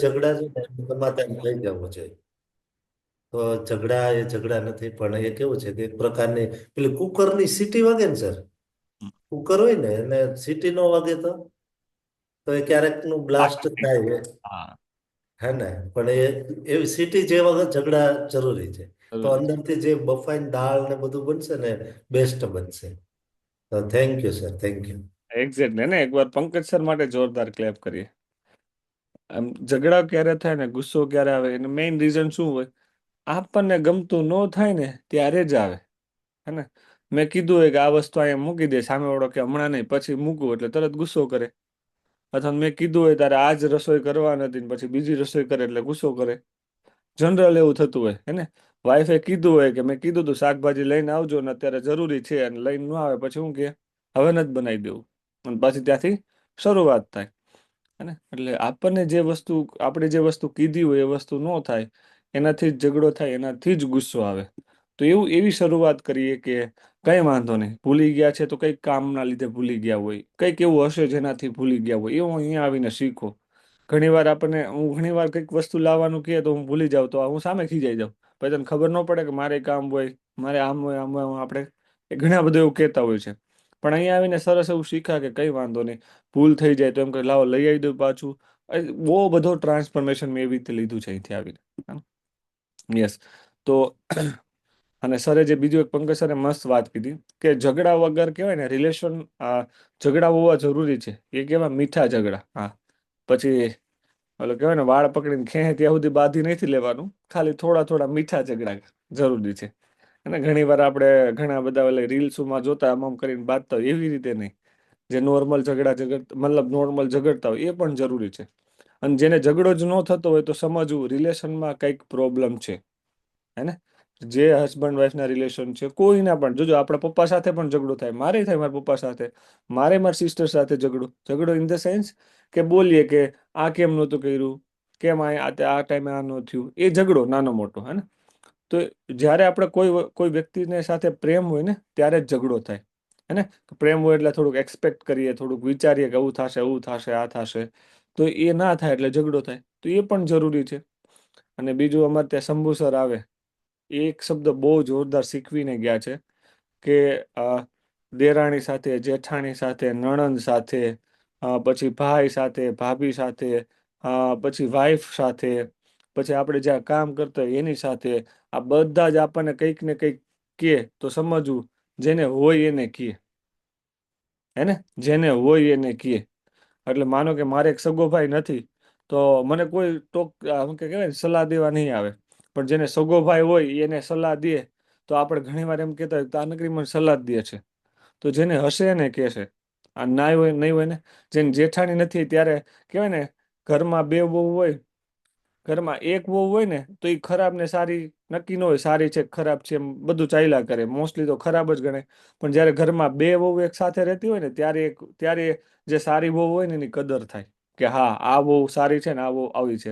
ઝઘડા છે ને એ સમાધાન થઈ જવું છે. તો ઝઘડા એ ઝઘડા નથી, પણ એ કેવું છે કે એક પ્રકારની પેલી કુકરની સીટી વાગે ને સર, કુકર હોય ને એને સીટી નો વાગે તો એ ક્યારેક નું બ્લાસ્ટ થાય છે. હા, હે ને, પણ એવી સીટી જે વખત ઝઘડા જરૂરી છે. તો જરૂરી છે. અંદરથી જે બફાઈને દાળ ને બધું બનશે ને બેસ્ટ બનશે. તો thank you sir, thank you. Exactly ને, એકવાર પંકજ સર માટે જોરદાર ક્લેપ કરીએ. આમ ઝઘડા ક્યારે થાય ને, ગુસ્સો ક્યારે આવે, એનું મેઇન રીઝન શું હોય? આપણને ગમતું ન થાય ને ત્યારે જ આવે. હે ને, મેં કીધું હોય કે આ વસ્તુ અહીંયા મૂકી દે, સામે વાળો કે હમણાં નહીં પછી મૂકવું, એટલે તરત ગુસ્સો કરે. અથવા મેં કીધું હોય ત્યારે આ જ રસોઈ કરવા નથી ને પછી બીજી રસોઈ કરે એટલે ગુસ્સો કરે. જનરલ એવું થતું હોય હે ને. વાઈફે કીધું હોય કે મેં કીધું તું શાકભાજી લઈને આવજો ને અત્યારે જરૂરી છે, અને લઈને ન આવે પછી હું કે હવે નથી બનાવી દેવું, અને પછી ત્યાંથી શરૂઆત થાય. હે, એટલે આપણને જે વસ્તુ, આપણે જે વસ્તુ કીધી હોય એ વસ્તુ ન થાય, એનાથી જ ઝઘડો થાય, એનાથી જ ગુસ્સો આવે. તો એવી શરૂઆત કરીએ કે કઈ વાંધો નહીં, ભૂલી ગયા છે તો કંઈક કામના લીધે ભૂલી ગયા હોય, કંઈક એવું હશે જેનાથી ભૂલી ગયા હોય, એવું અહીંયા આવીને શીખો. ઘણી વાર આપણને, હું ઘણી વાર કંઈક વસ્તુ લાવવાનું કહે તો હું ભૂલી જાઉં, તો હું સામે ખીજાઈ જાઉં. પછી તને ખબર ન પડે કે મારે કામ હોય, મારે આમ હોય, આમ હોય, આપણે ઘણા બધા એવું કહેતા હોય છે. પણ અહીંયા આવીને સરસ એવું શીખ્યા કે કઈ વાંધો નહીં, ભૂલ થઈ જાય તો એમ કે લાવો લઈ આવી દઉં પાછું. બહુ બધો ટ્રાન્સફોર્મેશન મેં એવી રીતે લીધું છે અહીંથી આવીને. યસ. તો અને સરે જે બીજું એક પંકજ સરે મસ્ત વાત કીધી કે ઝઘડા વગર કહેવાય ને રિલેશન, ઝઘડા હોવા જરૂરી છે. એ કેવા મીઠા ઝઘડા. હા, પછી ઓલો કહેવાય ને વાળ પકડીને ખેંચે ત્યાં સુધી બાંધી નથી લેવાનું, ખાલી થોડા થોડા મીઠા ઝઘડા જરૂરી છે. અને ઘણી વાર આપણે ઘણા બધા રીલ્સોમાં જોતા આમ કરીને બાંધતા હોય, એવી રીતે નહીં. જે નોર્મલ મતલબ નોર્મલ ઝઘડતા હોય એ પણ જરૂરી છે. અને જેને ઝઘડો જ ન થતો હોય તો સમજવું રિલેશનમાં કંઈક પ્રોબ્લેમ છે. હે ને, જે હસબન્ડ વાઈફ ના રિલેશન છે, કોઈના પણ જોજો, આપણા પપ્પા સાથે પણ ઝઘડો થાય, મારે થાય મારા પપ્પા સાથે, મારે મારી સિસ્ટર સાથે ઝઘડો ઇન ધ સેન્સ કે બોલીએ કે આ કેમ નહોતું કર્યું, કેમ આ ટાઈમે આ ન થયું, એ ઝઘડો નાનો મોટો. હે ને, તો જ્યારે આપણે કોઈ વ્યક્તિને સાથે પ્રેમ હોય ને ત્યારે જ ઝઘડો થાય. હે ને, પ્રેમ હોય એટલે થોડુંક એક્સપેક્ટ કરીએ, થોડુંક વિચારીએ કે આવું થશે, આવું થશે, આ થશે, તો એ ના થાય એટલે ઝઘડો થાય, તો એ પણ જરૂરી છે. અને બીજું અમારે ત્યાં શંભુ સર આવે, એ એક શબ્દ બહુ જોરદાર શીખવીને ગયા છે કે દેરાણી સાથે, જેઠાણી સાથે, નણંદ સાથે, પછી ભાઈ સાથે, ભાભી સાથે, પછી વાઈફ સાથે, પછી આપણે જ્યાં કામ કરતા હોય એની સાથે, આ બધા જ આપણને કંઈક ને કંઈક કહે તો સમજવું જેને હોય એને કહે. હે ને, જેને હોય એને કહે. એટલે માનો કે મારે એક સગો ભાઈ નથી તો મને કોઈ શું કહેવાય ને સલાહ દેવા નહીં આવે, પણ જેને સગો ભાઈ હોય એને સલાહ દે તો આપણે ઘણી વાર એમ કહેતા હોય તો આ નકરી મને સલાહ જ દે છે. તો જેને હશે એને કહેશે. આ ના હોય નહીં હોય ને, જેને જેઠાણી નથી ત્યારે કહેવાય ને, ઘરમાં બે વહુ હોય, ઘરમાં એક વહુ હોય ને તો એ ખરાબ ને સારી નક્કી ન હોય, સારી છે ખરાબ છે એમ બધું ચાલ્યા કરે, મોસ્ટલી તો ખરાબ જ ગણે. પણ જ્યારે ઘરમાં બે વહુ એક સાથે રહેતી હોય ને ત્યારે જે સારી વહુ હોય ને એની કદર થાય કે હા આ વહુ સારી છે ને આ વહુ આવી છે.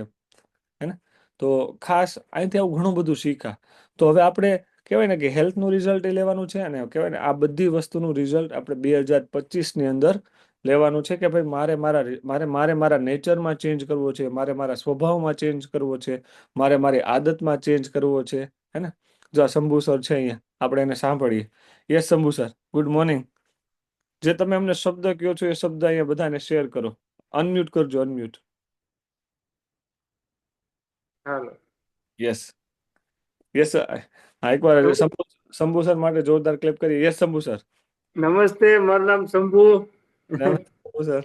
હે ને, તો ખાસ અહીંથી આવું ઘણું બધું શીખા. તો હવે આપણે કહેવાય ને કે હેલ્થનું રિઝલ્ટ એ લેવાનું છે, અને કહેવાય ને આ બધી વસ્તુનું રિઝલ્ટ આપણે 2025ની અંદર લેવાનું છે કે ભાઈ મારા નેચરમાં ચેન્જ કરવો છે, મારે મારા સ્વભાવમાં ચેન્જ કરવો છે, મારે મારી આદતમાં ચેન્જ કરવો છે. હે ને, જો આ શંભુ સર છે અહીંયા, આપણે એને સાંભળીએ. Yes Shambhu sir, good morning. જે તમે અમને શબ્દ કહો છો એ શબ્દ અહીંયા બધાને શેર કરો. અનમ્યુટ કરજો, અનમ્યુટ. હાલો. યસ. Yes sir. હા, એકવાર શંભુ સર માટે જોરદાર ક્લેપ કરીએ. Yes Shambhu sir. નમસ્તે, મારું નામ શંભુ. નમસ્તે શંભુ સર.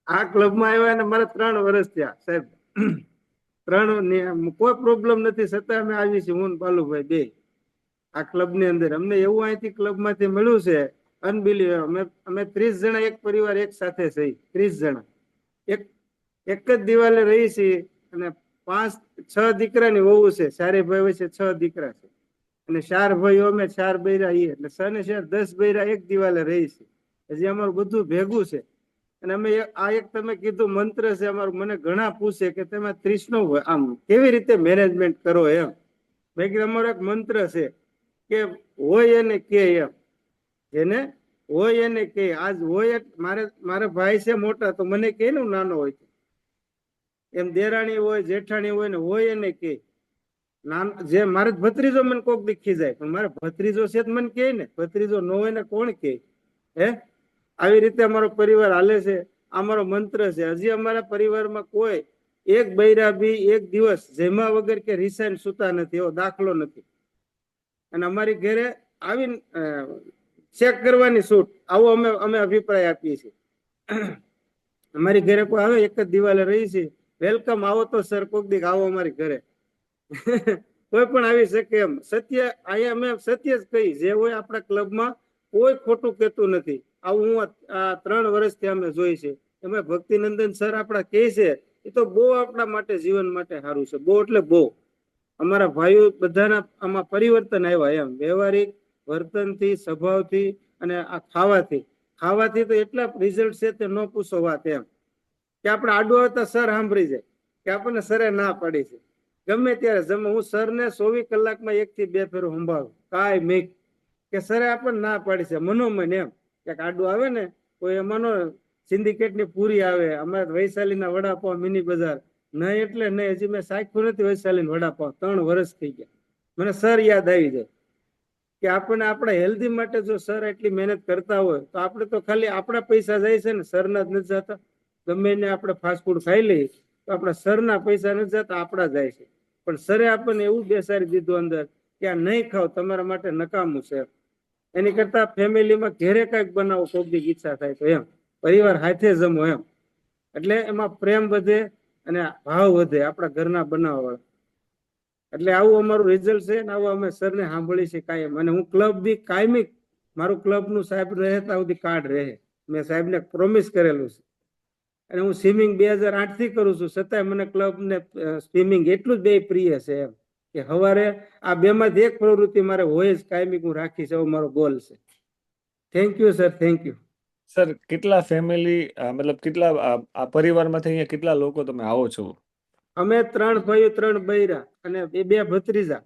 આ ક્લબમાં આવ્યા ને મારે 3 વર્ષ થયા સાહેબ. 3 કોઈ પ્રોબ્લેમ નથી છતાં અમે આવી છીએ, હું બાલુભાઈ બે આ ક્લબ ની અંદર. અમને એવું અહીંથી ક્લબ માંથી મળ્યું છે અનબિલીવેબલ. અમે 30 જણા એક પરિવાર એક સાથે થઈ, 30 જણા એક એક જ દિવાલે રહી છીએ, અને 5-6 દીકરાની વહુ છે. 4 ભાઈ હોય છે, 6 દીકરા છે, અને 4 ભાઈઓ અમે, 4 બૈરા એ, એટલે 6 ને 4 10 બૈરા એક દિવાલે રહી છે. હજી અમારું બધું ભેગું છે. અને અમે આ એક તમે કીધું મંત્ર છે અમારું, મને ઘણા પૂછે કે તમે 30 નો આમ કેવી રીતે મેનેજમેન્ટ કરો એમ. મેં કીધું અમારો એક મંત્ર છે કે હોય એને કે એમ, જેને હોય એને કે. આજ હોય મારે ભાઈ છે મોટા તો મને કે ને નાનો હોય એમ દેરાણી હોય જેઠાણી હોય ને હોય એને કે જે મારે ભત્રીજો મને કોક દીખી જાય, પણ મારે ભત્રીજો છે મને કે ને, ભત્રીજો ન હોય ને કોણ કે? હે, આવી રીતે અમારો પરિવાર હાલે છે. અમારો મંત્ર છે. હજી અમારા પરિવારમાં કોઈ એક બૈરા બી એક દિવસ જેમાં વગર કે રિસાઈન સુતા નથી, એવો દાખલો નથી. અને અમારી ઘરે આવીને ચેક કરવાની છૂટ, આવો અમે અભિપ્રાય આપીએ છીએ. અમારી ઘરે કોઈ આવે એક જ દિવાલે રહી છે, વેલકમ, આવો તો સર કોક દીક આવો અમારી ઘરે. કોઈ પણ આવી શકે એમ. સત્ય અહીંયા અમે સત્ય જ કહી, જે હોય આપણા ક્લબમાં કોઈ ખોટું કહેતું નથી. આવું હું આ 3 વર્ષથી અમે જોઈ છે. એમાં ભક્તિનંદન સર આપણા કહે છે એ તો બહુ આપણા માટે જીવન માટે સારું છે, બહુ એટલે બહુ. અમારા ભાઈઓ બધાના આમાં પરિવર્તન આવ્યા એમ, વ્યવહારિક વર્તનથી, સ્વભાવથી અને આ ખાવાથી તો એટલા રિઝલ્ટ છે તે ન પૂછો વાત એમ. કે આપણે આડું આવતા સર સાંભળી જાય કે આપણને સરે ના પાડી છે. ગમે ત્યારે જમે, હું સરને 24 કલાકમાં 1 થી 2 ફેરો સંભાળું કાંઈ મેં કે સરે આપણને ના પાડી છે મનોમન એમ. કે આડું આવે ને કોઈ એમાંનો સિન્ડિકેટની પૂરી આવે, અમારે વૈશાલીના વડાપાવ મિની બજાર નહીં એટલે નહીં, હજી મેં સાખ્યું નથી વૈશાલીના વડાપાવ, 3 વર્ષ થઈ ગયા. મને સર યાદ આવી જાય કે આપણને આપણા હેલ્ધી માટે જો સર એટલી મહેનત કરતા હોય તો આપણે તો ખાલી આપણા પૈસા જાય છે ને, સરના જ નથી જતા. ગમે એને આપણે ફાસ્ટ ફૂડ ખાઈ લઈએ તો આપણા સરના પૈસા નથી જતા, આપણા જાય છે. પણ સરે આપણને એવું બેસાડી દીધું અંદર કે આ નહીં ખાવ, તમારા માટે નકામું છે. એની કરતા ફેમિલીમાં ઘેરે કંઈક બનાવો, કોક દી ઈચ્છા થાય તો એમ, પરિવાર હાથે જમો એમ. એટલે એમાં પ્રેમ વધે અને ભાવ વધે આપણા ઘરના બનાવવા. એટલે આવું અમારું રિઝલ્ટ છે ને આવું અમે સરને સાંભળી છે કાયમ. અને હું ક્લબ બી કાયમી મારું ક્લબનું સાહેબ રહે ત્યાં સુધી કાર્ડ રહે, મેં સાહેબને પ્રોમિસ કરેલું છે. અને હું સ્વિમિંગ 2008 થી કરું છું, છતાંય મને ક્લબ ને સ્વિમિંગ એટલું જ બે પ્રિય છે એમ. કે સવારે આ 2 માંથી એક પ્રવૃત્તિ મારે હોય જ કાયમી, હું રાખીશ, એવો મારો ગોલ છે. Thank you sir, thank you. Sir કેટલા ફેમિલી, મતલબ કેટલા આ પરિવારમાંથી અહીંયા કેટલા લોકો તમે આવો છો? અમે 3 ભાઈઓ 3 બૈરા અને 2 ભત્રીજા.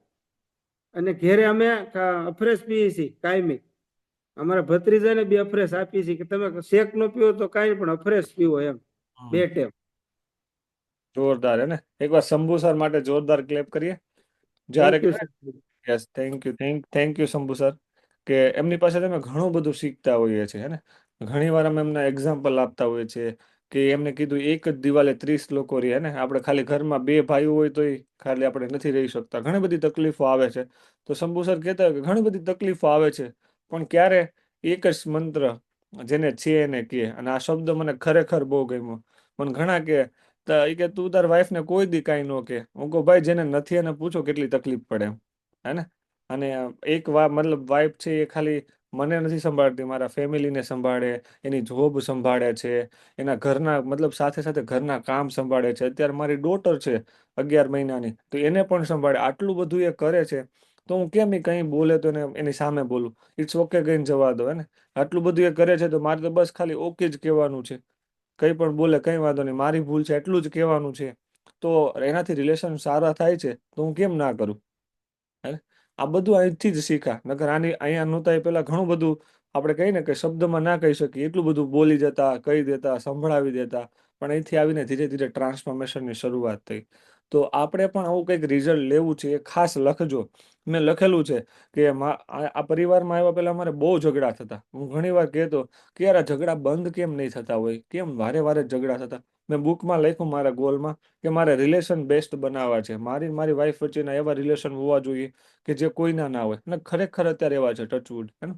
અને ઘેરે અમે અફરેશ પીએ છીએ કાયમી. અમારા ભત્રીજાને બી અફરેશ આપીએ છીએ કે તમે શેક નો પીવો તો કાંઈ પણ અફરેશ પીવો એમ, 2 ટેમ. જોરદાર હે ને. એકવાર શંભુ સર માટે જોરદાર ક્લેપ કરીએ. જ્યારે thank you sir. Yes, thank you Shambhu sir, કે એમની પાસે અમે ઘણું બધું શીખતા હોઈએ છીએ, હે ને. ઘણી વાર અમે એમના એક્ઝામ્પલ આપતા હોઈએ છીએ કે એમને કીધું એક જ દિવાલે 30 લોકો રહે ને, આપણે ખાલી ઘરમાં 2 ભાઈઓ હોય તોય ખાલી આપણે નથી રહી શકતા, ઘણી બધી તકલીફો આવે છે. તો શંભુ સર કહેતા હોય કે ઘણી બધી તકલીફો આવે છે, પણ ક્યારે એક જ મંત્ર જેને છે એને કહે. અને આ શબ્દ મને ખરેખર બહુ ગમ્યો. મને ઘણા કે તું તાર વાઈફને કોઈ દી કાંઈ ન કે. હું કહું ભાઈ જેને નથી એને પૂછો કેટલી તકલીફ પડે એમ, હે ને. અને મતલબ વાઈફ છે એ ખાલી મને નથી સંભાળતી, મારા ફેમિલીને સંભાળે, એની જોબ સંભાળે છે, એના ઘરના મતલબ સાથે સાથે ઘરના કામ સંભાળે છે. અત્યારે મારી ડોટર છે 11 મહિનાની, તો એને પણ સંભાળે. આટલું બધું એ કરે છે, તો હું કેમ એ કંઈ બોલે તો એની સામે બોલું? ઇટ્સ ઓકે કહીને જવા દો, હે ને. આટલું બધું એ કરે છે તો મારે તો બસ ખાલી ઓકે જ કહેવાનું છે. કંઈ પણ બોલે કંઈ વાંધો નહીં, મારી ભૂલ છે એટલું જ કહેવાનું છે. તો એનાથી રિલેશન સારા થાય છે તો હું કેમ ના કરું? હે ને? આ બધું અહીંથી જ શીખા. નકર અહીંયા નહોતા એ પહેલા ઘણું બધું આપણે કહીએ ને કે શબ્દમાં ના કહી શકીએ એટલું બધું બોલી જતા, કહી દેતા, સંભળાવી દેતા. પણ અહીંથી આવીને ધીરે ધીરે ટ્રાન્સફોર્મેશનની શરૂઆત થઈ. તો આપણે પણ આવું કંઈક રિઝલ્ટ લેવું છે, એ ખાસ લખજો. મેં લખેલું છે કે આ પરિવારમાં આવ્યા પહેલા અમારે બહુ ઝઘડા થતા. હું ઘણી વાર કહેતો કે યાર આ ઝઘડા બંધ કેમ નહીં થતા હોય, કેમ વારે વારે ઝઘડા થતા. મેં બુકમાં લખ્યું મારા ગોલમાં કે મારે રિલેશન બેસ્ટ બનાવવા છે. મારી વાઈફ વચ્ચેના એવા રિલેશન હોવા જોઈએ કે જે કોઈના ના હોય. અને ખરેખર અત્યારે એવા છે, ટચવુડ, હે ને.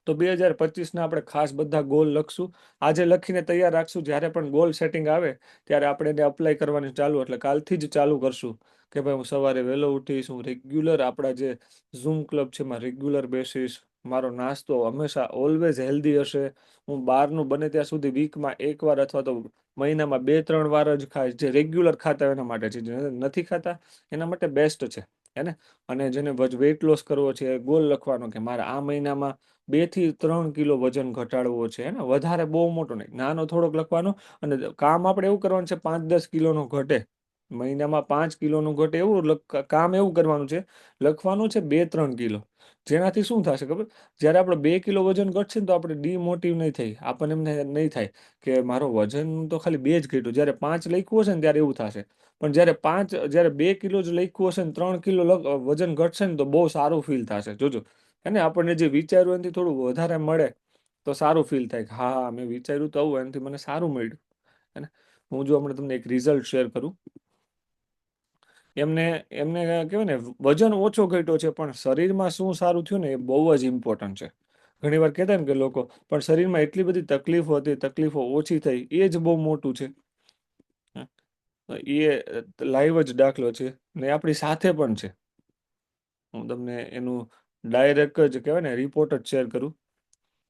તો 2025ના આપણે ખાસ બધા ગોલ લખશું. આજે લખીને તૈયાર રાખશું, જ્યારે પણ ગોલ સેટિંગ આવે ત્યારે આપણે એને અપ્લાય કરવાની ચાલુ, એટલે કાલથી જ ચાલુ કરશું કે ભાઈ હું સવારે વહેલો ઉઠીશ, હું રેગ્યુલર આપણા જે ઝૂમ ક્લબ છે એમાં રેગ્યુલર બેસીશ, મારો નાસ્તો હંમેશા ઓલવેઝ હેલ્ધી હશે, હું બહારનું બને ત્યાં સુધી વીકમાં 1 વાર અથવા તો મહિનામાં 2-3 વાર જ ખાઈશ. જે રેગ્યુલર ખાતા હોય એના માટે છે, જે નથી ખાતા એના માટે બેસ્ટ છે, હે ને. અને જેને વેઇટ લોસ કરવો છે, ગોલ લખવાનો કે મારે આ મહિનામાં 2 થી 3 કિલો વજન ઘટાડવો છે, હે ને. વધારે બહુ મોટો નહીં, નાનો થોડોક લખવાનો. અને કામ આપણે એવું કરવાનું છે 5-10 કિલોનો ઘટે, મહિનામાં 5 કિલોનું ઘટે એવું કામ એવું કરવાનું છે, લખવાનું છે 2-3 કિલો. જેનાથી શું થશે ખબર? જ્યારે આપણે 2 કિલો વજન ઘટશે ને તો આપણે ડિમોટિવ નહીં થઈ, આપણને એમને નહીં થાય કે મારો વજન તો ખાલી 2 જ ઘટ્યું. જ્યારે 5 લખ્યું હશે ને ત્યારે એવું થશે. પણ જ્યારે 2 કિલો જ લખ્યું હશે ને 3 કિલો વજન ઘટશે ને તો બહુ સારું ફીલ થશે. જોજો, અને આપણને જે વિચાર્યું એનાથી થોડું વધારે મળે તો સારું ફીલ થાય કે હા હા મેં વિચાર્યું તો આવું, એનાથી મને સારું મળ્યું. અને હું જો હમણાં તમને એક રિઝલ્ટ શેર કરું. એમને એમને કહેવાય ને વજન ઓછો ઘટ્યો છે પણ શરીરમાં શું સારું થયું ને એ બહુ જ ઇમ્પોર્ટન્ટ છે. ઘણી વાર કહેતા ને કે લોકો પણ શરીરમાં એટલી બધી તકલીફો હતી, તકલીફો ઓછી થઈ, એ જ બહુ મોટું છે. હા, એ લાઈવ જ દાખલો છે ને આપણી સાથે પણ છે. હું તમને એનું ડાયરેક્ટ જ કહેવાય ને રિપોર્ટ જ શેર કરું.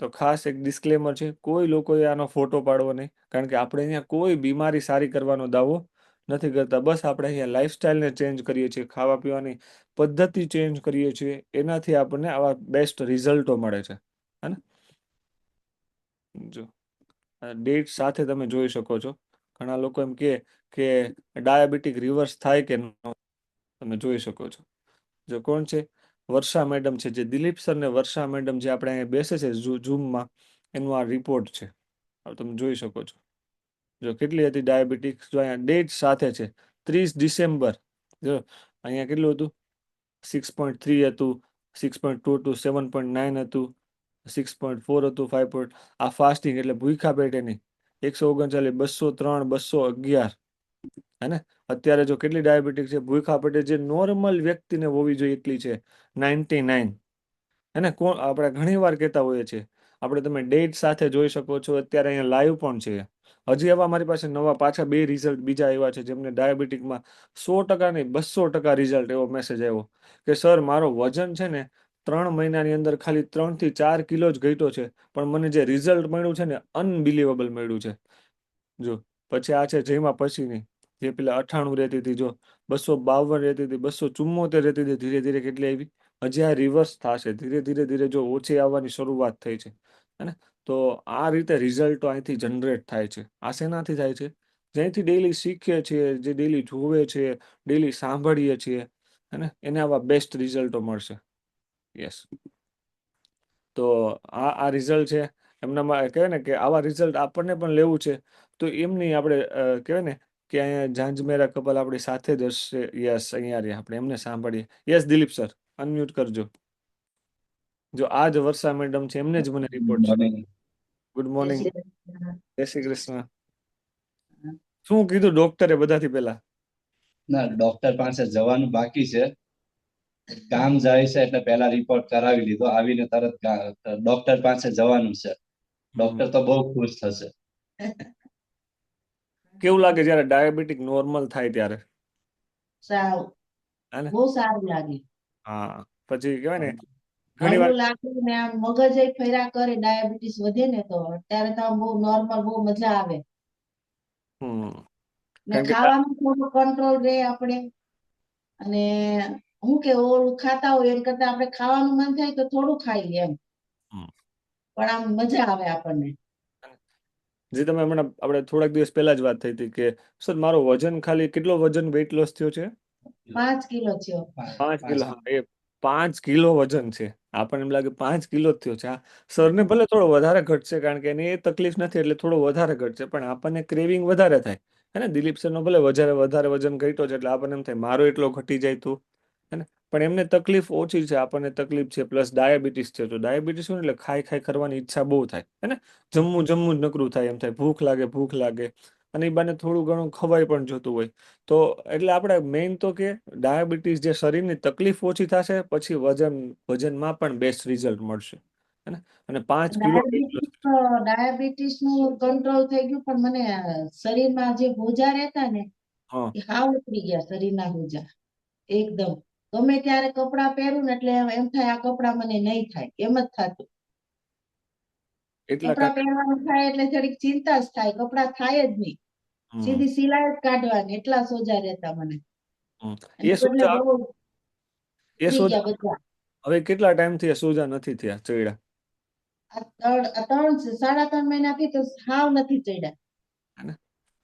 તો ખાસ એક ડિસ્ક્લેમર છે, કોઈ લોકોએ આનો ફોટો પાડવો નહીં, કારણ કે આપણે અહીંયા કોઈ બીમારી સારી કરવાનો દાવો નથી કરતા. બસ આપણે અહીંયા લાઈફસ્ટાઈલને ચેન્જ કરીએ છીએ, ખાવા પીવાની પદ્ધતિ ચેન્જ કરીએ છીએ, એનાથી આપણને આવા બેસ્ટ રિઝલ્ટો મળે છે. હે ને? જો ડેટ સાથે તમે જોઈ શકો છો. ઘણા લોકો એમ કે ડાયાબિટીક રિવર્સ થાય કે ન, તમે જોઈ શકો છો. જો કોણ છે? વર્ષા મેડમ છે, જે દિલીપ સર ને વર્ષા મેડમ જે આપણે અહીંયા બેસે છે ઝૂમમાં, એનું આ રિપોર્ટ છે. હવે તમે જોઈ શકો છો. જો કેટલી હતી ડાયાબિટીસ, જો અહીંયા ડેટ સાથે છે 30 ડિસેમ્બર. જો અહીંયા કેટલું હતું? 6.3 હતું, 6.2 હતું, 7.9 હતું, 6.4 હતું, 5. આ ફાસ્ટિંગ એટલે ભૂખ્યા પેટે નહીં. 139, 203, 211. હે ને? અત્યારે જો કેટલી ડાયાબિટીસ છે ભૂખ્યા પેટે, જે નોર્મલ વ્યક્તિને હોવી જોઈએ એટલી છે 99. એને કોણ આપણે ઘણી વાર કહેતા હોઈએ છીએ. આપણે તમે ડેટ સાથે જોઈ શકો છો. અત્યારે અહીંયા લાઈવ પણ છે. હજી એવા મારી પાસે નવા પાછા 2 રિઝલ્ટ બીજા આવ્યા છે, જેમને ડાયાબિટીકમાં 100% નહીં 200% રિઝલ્ટ. એવો મેસેજ આવ્યો કે સર મારો વજન છે ને 3 મહિનાની અંદર ખાલી 3 થી 4 કિલો જ ઘટ્યો છે, પણ મને જે રિઝલ્ટ મળ્યું છે ને અનબિલીવેબલ મળ્યું છે. જો પછી આ છે જેમાં પછીની, જે પેલા 98 રહેતી હતી, જો 252 રહેતી હતી, 274 રહેતી હતી, ધીરે ધીરે કેટલી આવી? હજી આ રિવર્સ થશે ધીરે ધીરે ધીરે. જો ઓછી આવવાની શરૂઆત થઈ છે. હે તો આ રીતે રિઝલ્ટો અહીંથી જનરેટ થાય છે. આ શેનાથી થાય છે? જ્યાંથી ડેલી શીખીએ છીએ, જે ડેલી જોવે છે, ડેલી સાંભળીએ છીએ, હે એને આવા બેસ્ટ રિઝલ્ટો મળશે. યસ. તો આ રિઝલ્ટ છે એમનામાં. કહેવાય ને કે આવા રિઝલ્ટ આપણને પણ લેવું છે, તો એમની આપણે કહેવાય ને કે અહીંયા ઝાંઝમેરા કપલ આપણી સાથે જ હશે. યસ, અહીંયા રહ્યા આપણે, એમને સાંભળીએ. યસ દિલીપ સર, અનમ્યુટ કરજો. જો આ જ વર્ષા મેડમ છે, એમને જ મને રિપોર્ટ છે. Good morning. જય શ્રી કૃષ્ણ. શું કીધું ડોક્ટરે બધાથી પહેલા? ના, ડોક્ટર પાસે જવાનું બાકી છે. કામ જાય છે એટલે પહેલા રિપોર્ટ કરાવી લીધો. આવીને તરત ડોક્ટર પાસે જવાનું છે. ડોક્ટર તો બહુ ખુશ થશે. કેવું લાગે જ્યારે ડાયાબિટીક નોર્મલ થાય ત્યારે? સારું, હાને? બહુ સારું લાગે. હા, પછી કહેવાય ને ઘણી વાર હળવું લાગે ને આમ મગજ ફર્યા કરે. ડાયાબિટીસ વધે ને તો અત્યારે તો આમ બહુ નોર્મલ, બહુ મજા આવે. હમ ને કારણ કે ખાવાનું થોડું કંટ્રોલ રહે આપણે. અને હું કે ઓલું ખાતા હોય એમ કરતા આપણે ખાવાનું મન થાય તો થોડું ખાઈએ એમ, હમ. પણ આમ મજા આવે આપણને. જે તમે હમણાં આપણે થોડાક દિવસ પહેલા જ વાત થઈ હતી કે સર મારો વજન ખાલી કેટલો વજન વેઇટ લોસ થયો છે? 5 કિલો થયો. 5 કિલો. હા, એ 5 કિલો વજન છે. આપણને એમ લાગે 5 કિલો જ થયો છે. આ સરને ભલે થોડો વધારે ઘટશે, કારણ કે એને એ તકલીફ નથી એટલે થોડો વધારે ઘટશે, પણ આપણને ક્રેવિંગ વધારે થાય. હે ને? દિલીપ સરનો ભલે વધારે વજન ઘટ્યો છે એટલે આપણને એમ થાય મારો એટલો ઘટી જાય તો, હે ને? પણ એમને તકલીફ ઓછી છે, આપણને તકલીફ છે, પ્લસ ડાયાબિટીસ છે. તો ડાયાબિટીસ શું એટલે ખાઈ કરવાની ઈચ્છા બહુ થાય. હે ને? જમવું જ નકરું થાય. એમ થાય ભૂખ લાગે, અને એ બાને થોડું ઘણું ખવાઈ પણ જતું હોય. તો એટલે આપણે મેઇન તો કે ડાયાબિટીસ જે શરીરની તકલીફ ઓછી થશે, પછી વજનમાં પણ બેસ્ટ રિઝલ્ટ મળશે. હે ને? અને 5 કિલો ડાયાબિટીસ નું કંટ્રોલ થઈ ગયું, પણ મને શરીરમાં જે ભોજા રહેતા ને હા, એ હાવ ઉતરી ગયા. શરીરના ભોજા એકદમ. ગમે ત્યારે કપડાં પહેરું ને એટલે એમ થાય આ કપડાં મને નહીં થાય, એમ જ થતું. એટલા કપડાં પહેરવાનું થાય એટલે થોડીક ચિંતા જ થાય. કપડાં થાય જ નહીં, હમ, સીધી સિલાઈ જ કાઢવાની. એટલા સોજા રહેતા મને. હમ. અને એ એટલે સોજા બહુ એ ઉતરી ગયા સોજા બધા. હવે કેટલા ટાઈમથી એ સોજા નથી થયા ચડ્યા? આ 3 3.5 મહિનાથી તો હાવ નથી ચડ્યા. હે ને?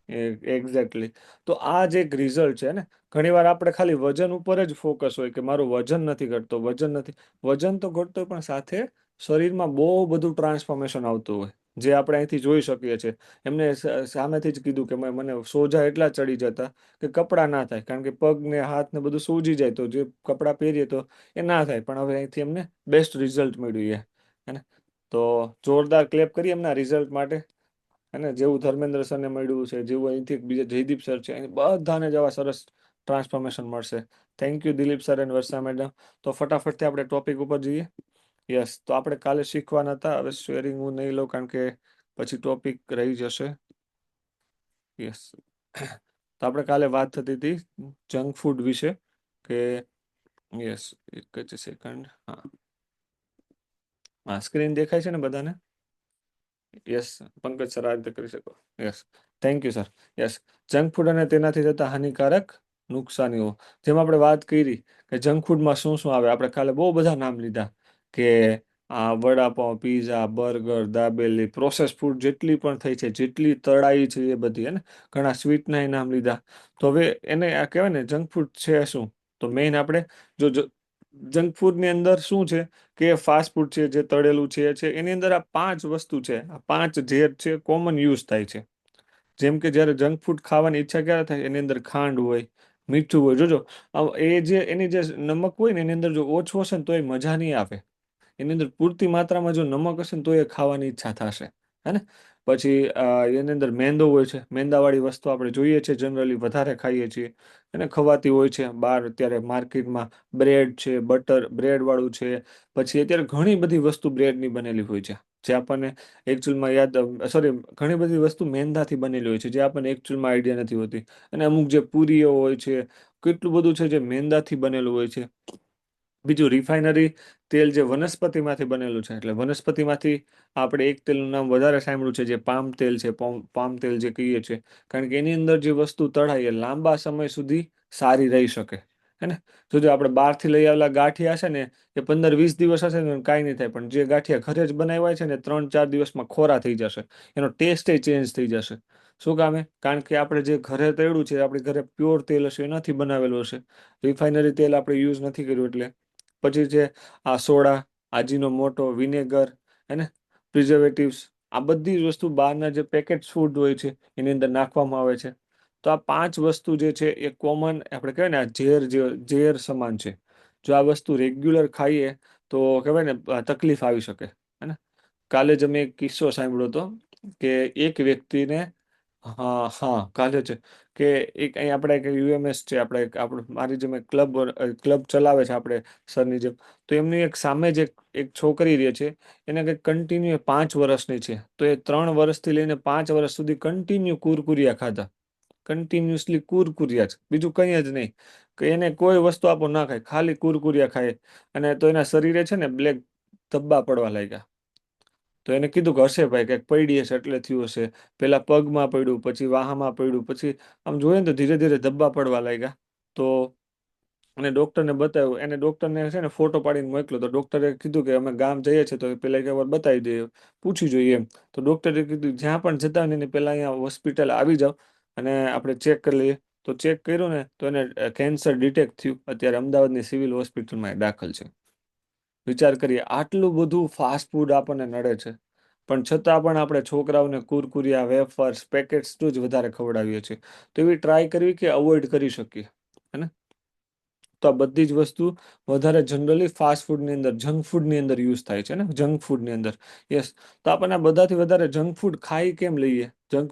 એક્ઝેક્ટલી. તો આ જ એક રિઝલ્ટ છે ને. ઘણીવાર આપણે ખાલી વજન ઉપર જ ફોકસ હોય કે મારું વજન નથી ઘટતો, વજન નથી. વજન તો ઘટતો હોય પણ સાથે શરીરમાં બહુ બધું ટ્રાન્સફોર્મેશન આવતું હોય જે આપણે અહીંથી જોઈ શકીએ છીએ. એમને સામેથી જ કીધું કે મને સોજા એટલા ચડી જતા કે કપડાં ના થાય, કારણ કે પગ ને હાથ ને બધું સૂજી જાય તો જે કપડાં પહેરીએ તો એ ના થાય. પણ હવે અહીંથી એમને બેસ્ટ રિઝલ્ટ મળ્યું હે ને. તો જોરદાર ક્લેપ કરીએ એમના રિઝલ્ટ માટે. અને જેવું ધર્મેન્દ્ર સરને મળ્યું છે, જેવું અહીંથી બીજા જયદીપ સર છે, અહીં બધાને જ આવા સરસ ટ્રાન્સફોર્મેશન મળશે. Thank you Dilip sir and Varsha madam. તો ફટાફટથી આપણે ટોપિક ઉપર જઈએ. યસ, તો આપણે કાલે શીખવાના હતા. હવે શેરિંગ હું નહીં લઉં કારણ કે પછી ટોપિક રહી જશે. યસ, તો આપણે કાલે વાત થતી હતી જંક ફૂડ વિશે કે યસ, એક જ સેકન્ડ. હા, સ્ક્રીન દેખાય છે ને બધાને? યસ, પંકજ સર આ રીતે કરી શકો. Yes, thank you sir. Yes, junk food અને તેનાથી થતા હાનિકારક નુકસાનીઓ. જેમ આપણે વાત કરી કે જંક ફૂડમાં શું શું આવે, આપણે કાલે બહુ બધા નામ લીધા કે આ vada pav, pizza, burger, dabeli, process food જેટલી પણ થઈ છે, જેટલી તળાઈ છે એ બધી, હે ને. ઘણા સ્વીટના નામ લીધા. તો હવે એને આ કહેવાય ને જંક ફૂડ છે શું? તો મેઇન આપણે જો જંક ફૂડની અંદર શું છે કે ફાસ્ટ ફૂડ છે, જે તળેલું છે એની અંદર આ 5 વસ્તુ છે, આ 5 જે છે કોમન યુઝ થાય છે. જેમ કે જ્યારે જંક ફૂડ ખાવાની ઈચ્છા ક્યારે થાય, એની અંદર ખાંડ હોય, મીઠું હોય. જોજો એ જે એની જે નમક હોય ને એની અંદર જો ઓછું હશે ને તો એ મજા નહીં આવે. એની અંદર પૂરતી માત્રામાં જો નમક હશે ને તો એ ખાવાની ઈચ્છા થશે, હે ને. પછી એની અંદર મેંદો હોય છે, મેંદાવાળી વસ્તુ આપણે જોઈએ છે, જનરલી વધારે ખાઈએ છીએ અને ખવાતી હોય છે બહાર. અત્યારે માર્કેટમાં બ્રેડ છે, બટર બ્રેડ વાળું છે. પછી અત્યારે ઘણી બધી વસ્તુ બ્રેડની બનેલી હોય છે, જે આપણને એકચ્યુઅલમાં સોરી, ઘણી બધી વસ્તુ મેંદાથી બનેલી હોય છે જે આપણને એકચ્યુઅલમાં આઈડિયા નથી હોતી. અને અમુક જે પૂરીઓ હોય છે, કેટલું બધું છે જે મેંદાથી બનેલું હોય છે. બીજું રિફાઇનરી તેલ જે વનસ્પતિમાંથી બનેલું છે, એટલે વનસ્પતિમાંથી આપણે એક તેલનું નામ વધારે સાંભળ્યું છે જે પામ તેલ છે, પામ તેલ જે કહીએ છીએ. કારણ કે એની અંદર જે વસ્તુ તળાય એ લાંબા સમય સુધી સારી રહી શકે, હે ને. જો આપણે બહારથી લઈ આવેલા ગાંઠિયા છે ને એ 15-20 દિવસ હશે ને કાંઈ નહીં થાય, પણ જે ગાંઠિયા ઘરે જ બનાવ્યા છે ને 3-4 દિવસમાં ખોરા થઈ જશે. એનો ટેસ્ટ ચેન્જ થઈ જશે. શું કામે? કારણ કે આપણે જે ઘરે તળ્યું છે, આપણી ઘરે પ્યોર તેલ હશે, એનાથી બનાવેલું હશે. રિફાઇનરી તેલ આપણે યુઝ નથી કર્યું એટલે. પછી છે આ સોડા, આજીનોમોટો, વિનેગર, અને પ્રિઝર્વેટિવ્સ. આ બધી જ વસ્તુ બહારના જે પેકેટ ફૂડ હોય છે એની અંદર નાખવામાં આવે છે. તો આ 5 વસ્તુ જે છે એ કોમન આપણે કહેવાય ને આ ઝેર સમાન છે. જો આ વસ્તુ રેગ્યુલર ખાઈએ તો કહેવાય ને તકલીફ આવી શકે, હે ને. કાલે જ અમે એક કિસ્સો સાંભળ્યો હતો કે એક વ્યક્તિને કાલે છે કે એક અહીં આપણે એક યુએમએસ છે, આપણે મારી જેમ ક્લબ ચલાવે છે આપણે સરની જેમ. તો એમની એક સામે જ એક છોકરી રહે છે, એને કંઈક કન્ટિન્યુ 5 વર્ષની છે. તો એ 3 વર્ષથી લઈને 5 વર્ષ સુધી કન્ટિન્યુ કુરકુરિયા ખાધા. કન્ટિન્યુઅસલી કુરકુરિયા જ, બીજું કંઈ જ નહીં. કે એને કોઈ વસ્તુ આપો ના ખાય, ખાલી કુરકુરિયા ખાય. અને તો એના શરીરે છે ને બ્લેક ધબ્બા પડવા લાગ્યા. તો એને કીધું કે હશે ભાઈ, કંઈક પડી હશે એટલે થયું હશે. પેલા પગમાં પડ્યું, પછી વાહામાં પડ્યું, પછી આમ જોઈએ ને તો ધીરે ધીરે ધબ્બા પડવા લાગ્યા. તો અને ડોક્ટરને બતાવ્યું. એને ડોક્ટરને છે ને ફોટો પાડીને મોકલ્યો. તો ડોક્ટરે કીધું કે અમે ગામ જઈએ છીએ તો પેલા એકવાર બતાવી દઈએ, પૂછી જોઈએ એમ. તો ડોક્ટરે કીધું જ્યાં પણ જતા હોય ને પેલા અહીંયા હોસ્પિટલ આવી જાવ અને આપણે ચેક કરી લઈએ. તો ચેક કર્યું ને તો એને કેન્સર ડિટેક્ટ થયું. અત્યારે અમદાવાદની સિવિલ હોસ્પિટલમાં દાખલ છે. વિચાર કરીએ, આટલું બધું ફાસ્ટ ફૂડ આપણને નડે છે, પણ છતાં પણ આપણે છોકરાઓને કુરકુરિયા, વેફર્સ, પેકેટ્સ જ વધારે ખવડાવીએ છીએ. તો એવી ટ્રાય કરવી કે અવોઇડ કરી શકીએ, હે ને. તો આ બધી જ વસ્તુ વધારે જનરલી ફાસ્ટ ફૂડની અંદર, જંક ફૂડની અંદર યુઝ થાય છે ને, જંક ફૂડની અંદર. યસ, તો આપણને બધાથી વધારે જંક ફૂડ ખાઈ કેમ લઈએ,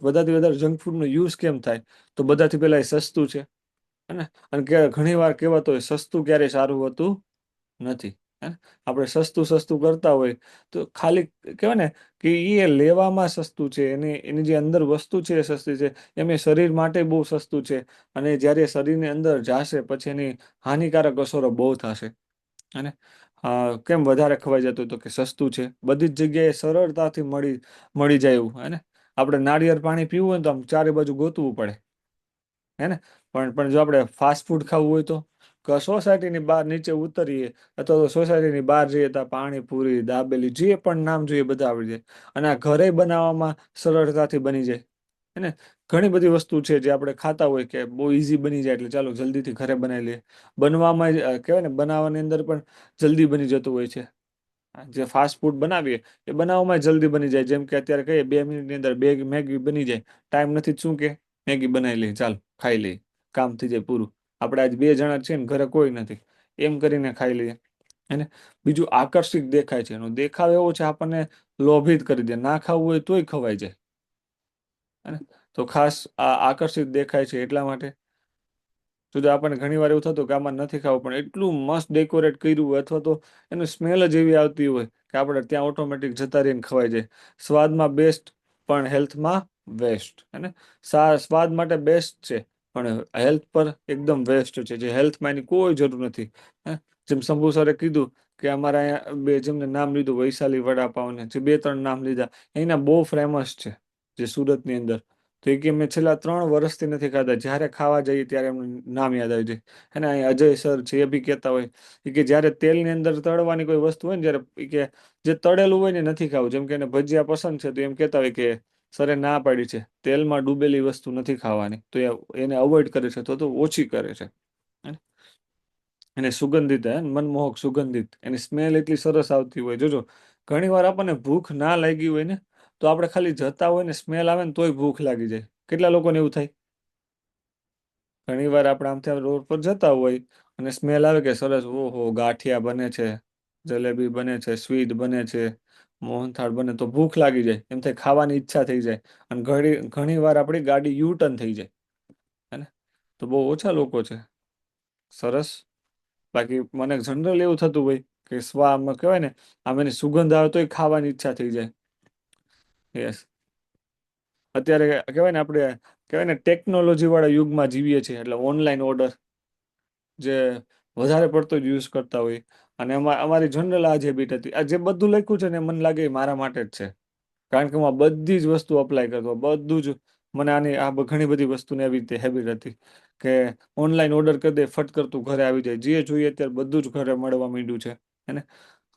બધાથી વધારે જંક ફૂડનો યુઝ કેમ થાય? તો બધાથી પહેલા એ સસ્તું છે, હે ને. અને ઘણી વાર કહેવાતો હોય સસ્તું ક્યારેય સારું હોતું નથી, હે ને. આપણે સસ્તું સસ્તું કરતા હોય તો ખાલી કહેવાય ને કે એ લેવામાં સસ્તું છે, એની જે અંદર વસ્તુ છે એ સસ્તી છે, એમ એ શરીર માટે બહુ સસ્તું છે. અને જ્યારે શરીરની અંદર જાશે પછી એની હાનિકારક અસરો બહુ થશે, અને કેમ વધારે ખવાઈ જતું તો કે સસ્તું છે, બધી જ જગ્યાએ સરળતાથી મળી જાય એવું, હે ને. આપણે નાળિયેર પાણી પીવું હોય તો આમ ચારે બાજુ ગોતવું પડે, હે ને. પણ જો આપણે ફાસ્ટ ફૂડ ખાવું હોય તો સોસાયટીની બહાર નીચે ઉતરીએ અથવા તો સોસાયટીની બહાર જઈએ તો પાણીપુરી, દાબેલી, જે પણ નામ જોઈએ બધા આવડી જાય. અને આ ઘરે બનાવવામાં સરળતાથી બની જાય. એને ઘણી બધી વસ્તુ છે જે આપણે ખાતા હોય કે બહુ ઈઝી બની જાય એટલે ચાલો જલ્દીથી ઘરે બનાવી લઈએ. બનવામાં કહેવાય ને બનાવવાની અંદર પણ જલ્દી બની જતું હોય છે. જે ફાસ્ટ ફૂડ બનાવીએ એ બનાવવામાં જલ્દી બની જાય, જેમ કે અત્યારે કહીએ 2 મિનિટની અંદર બે મેગી બની જાય. ટાઈમ નથી તો શું કે મેગી બનાવી લઈએ, ચાલ ખાઈ લઈએ, કામ થઈ જાય પૂરું. આપણે આજ 2 જણા છે ને ઘરે કોઈ નથી, એમ કરીને ખાઈ લઈએ. અને બીજું આકર્ષિત દેખાય છે, એનો દેખાવ એવો છે આપણને લોભિત કરી દે, ના ખાવું હોય તોય ખવાઈ જાય. અને તો ખાસ આ આકર્ષિત દેખાય છે એટલા માટે. તો જો આપણને ઘણી વાર એવું થતું કે આમાં નથી ખાવું, પણ એટલું મસ્ત ડેકોરેટ કર્યું હોય અથવા તો એનું સ્મેલ જ એવી આવતી હોય કે આપણે ત્યાં ઓટોમેટિક જતા રહીને ખવાઈ જાય. સ્વાદમાં બેસ્ટ પણ હેલ્થમાં વેસ્ટ. અને સ્વાદ માટે બેસ્ટ છે પણ હેલ્થ પર એકદમ વેસ્ટ છે, જે હેલ્થમાં એની કોઈ જરૂર નથી. હે? જેમ શંભુ સરે કીધું કે અમારા અહીંયા બે જેમને નામ લીધું વૈશાલી વડાપાવને, જે 2-3 નામ લીધા, એના બહુ ફેમસ છે જે સુરતની અંદર. તો એ કે મેં છેલ્લા 3 વર્ષથી નથી ખાધા, જ્યારે ખાવા જઈએ ત્યારે એમનું નામ યાદ આવી જાય. અને અહીં અજય સર છે એ બી કહેતા હોય એ કે જ્યારે તેલની અંદર તળવાની કોઈ વસ્તુ હોય ને, જ્યારે એ કે જે તળેલું હોય ને નથી ખાવું. જેમ કે એને ભજીયા પસંદ છે તો એમ કહેતા હોય કે સરે ના પાડી છે તેલમાં ડૂબેલી વસ્તુ નથી ખાવાની, તો એને અવોઇડ કરે છે તો ઓછી કરે છે. એને સુગંધિત મનમોહક સુગંધિત એની સ્મેલ એટલી સરસ આવતી હોય. જોજો ઘણી વાર આપણને ભૂખ ના લાગી હોય ને તો આપણે ખાલી જતા હોય ને સ્મેલ આવે ને તોય ભૂખ લાગી જાય. કેટલા લોકોને એવું થાય? ઘણી વાર આપણે આમથી આમ રોડ પર જતા હોય અને સ્મેલ આવે કે સરસ, ઓહો ગાંઠિયા બને છે, જલેબી બને છે, સ્વીટ બને છે, મોહનથાળ બને, તો ભૂખ લાગી જાય, એમ થાય ખાવાની ઈચ્છા થઈ જાય. અને ઘણી વાર આપણી ગાડી યુ ટર્ન થઈ જાય. હે ને? તો બહુ ઓછા લોકો છે. સરસ. બાકી મને જનરલ એવું થતું હોય કે આમાં કહેવાય ને આમ એની સુગંધ આવે તોય ખાવાની ઈચ્છા થઈ જાય. યસ. અત્યારે કહેવાય ને આપણે કહેવાય ને ટેકનોલોજી વાળા યુગમાં જીવીએ છીએ, એટલે ઓનલાઈન ઓર્ડર જે વધારે પડતો જ યુઝ કરતા હોય. અને અમારી જનરલ આ જ હેબિટ હતી. આ જે બધું લખ્યું છે ને મને લાગે એ મારા માટે જ છે, કારણ કે હું આ બધી જ વસ્તુ અપ્લાય કરતો, બધું જ. મને આની ઘણી બધી વસ્તુની આવી રીતે હેબિટ હતી કે ઓનલાઈન ઓર્ડર કરી દે, ફટ કરતું ઘરે આવી જાય, જે જોઈએ અત્યારે બધું જ ઘરે મળવા માંડ્યું છે. હે?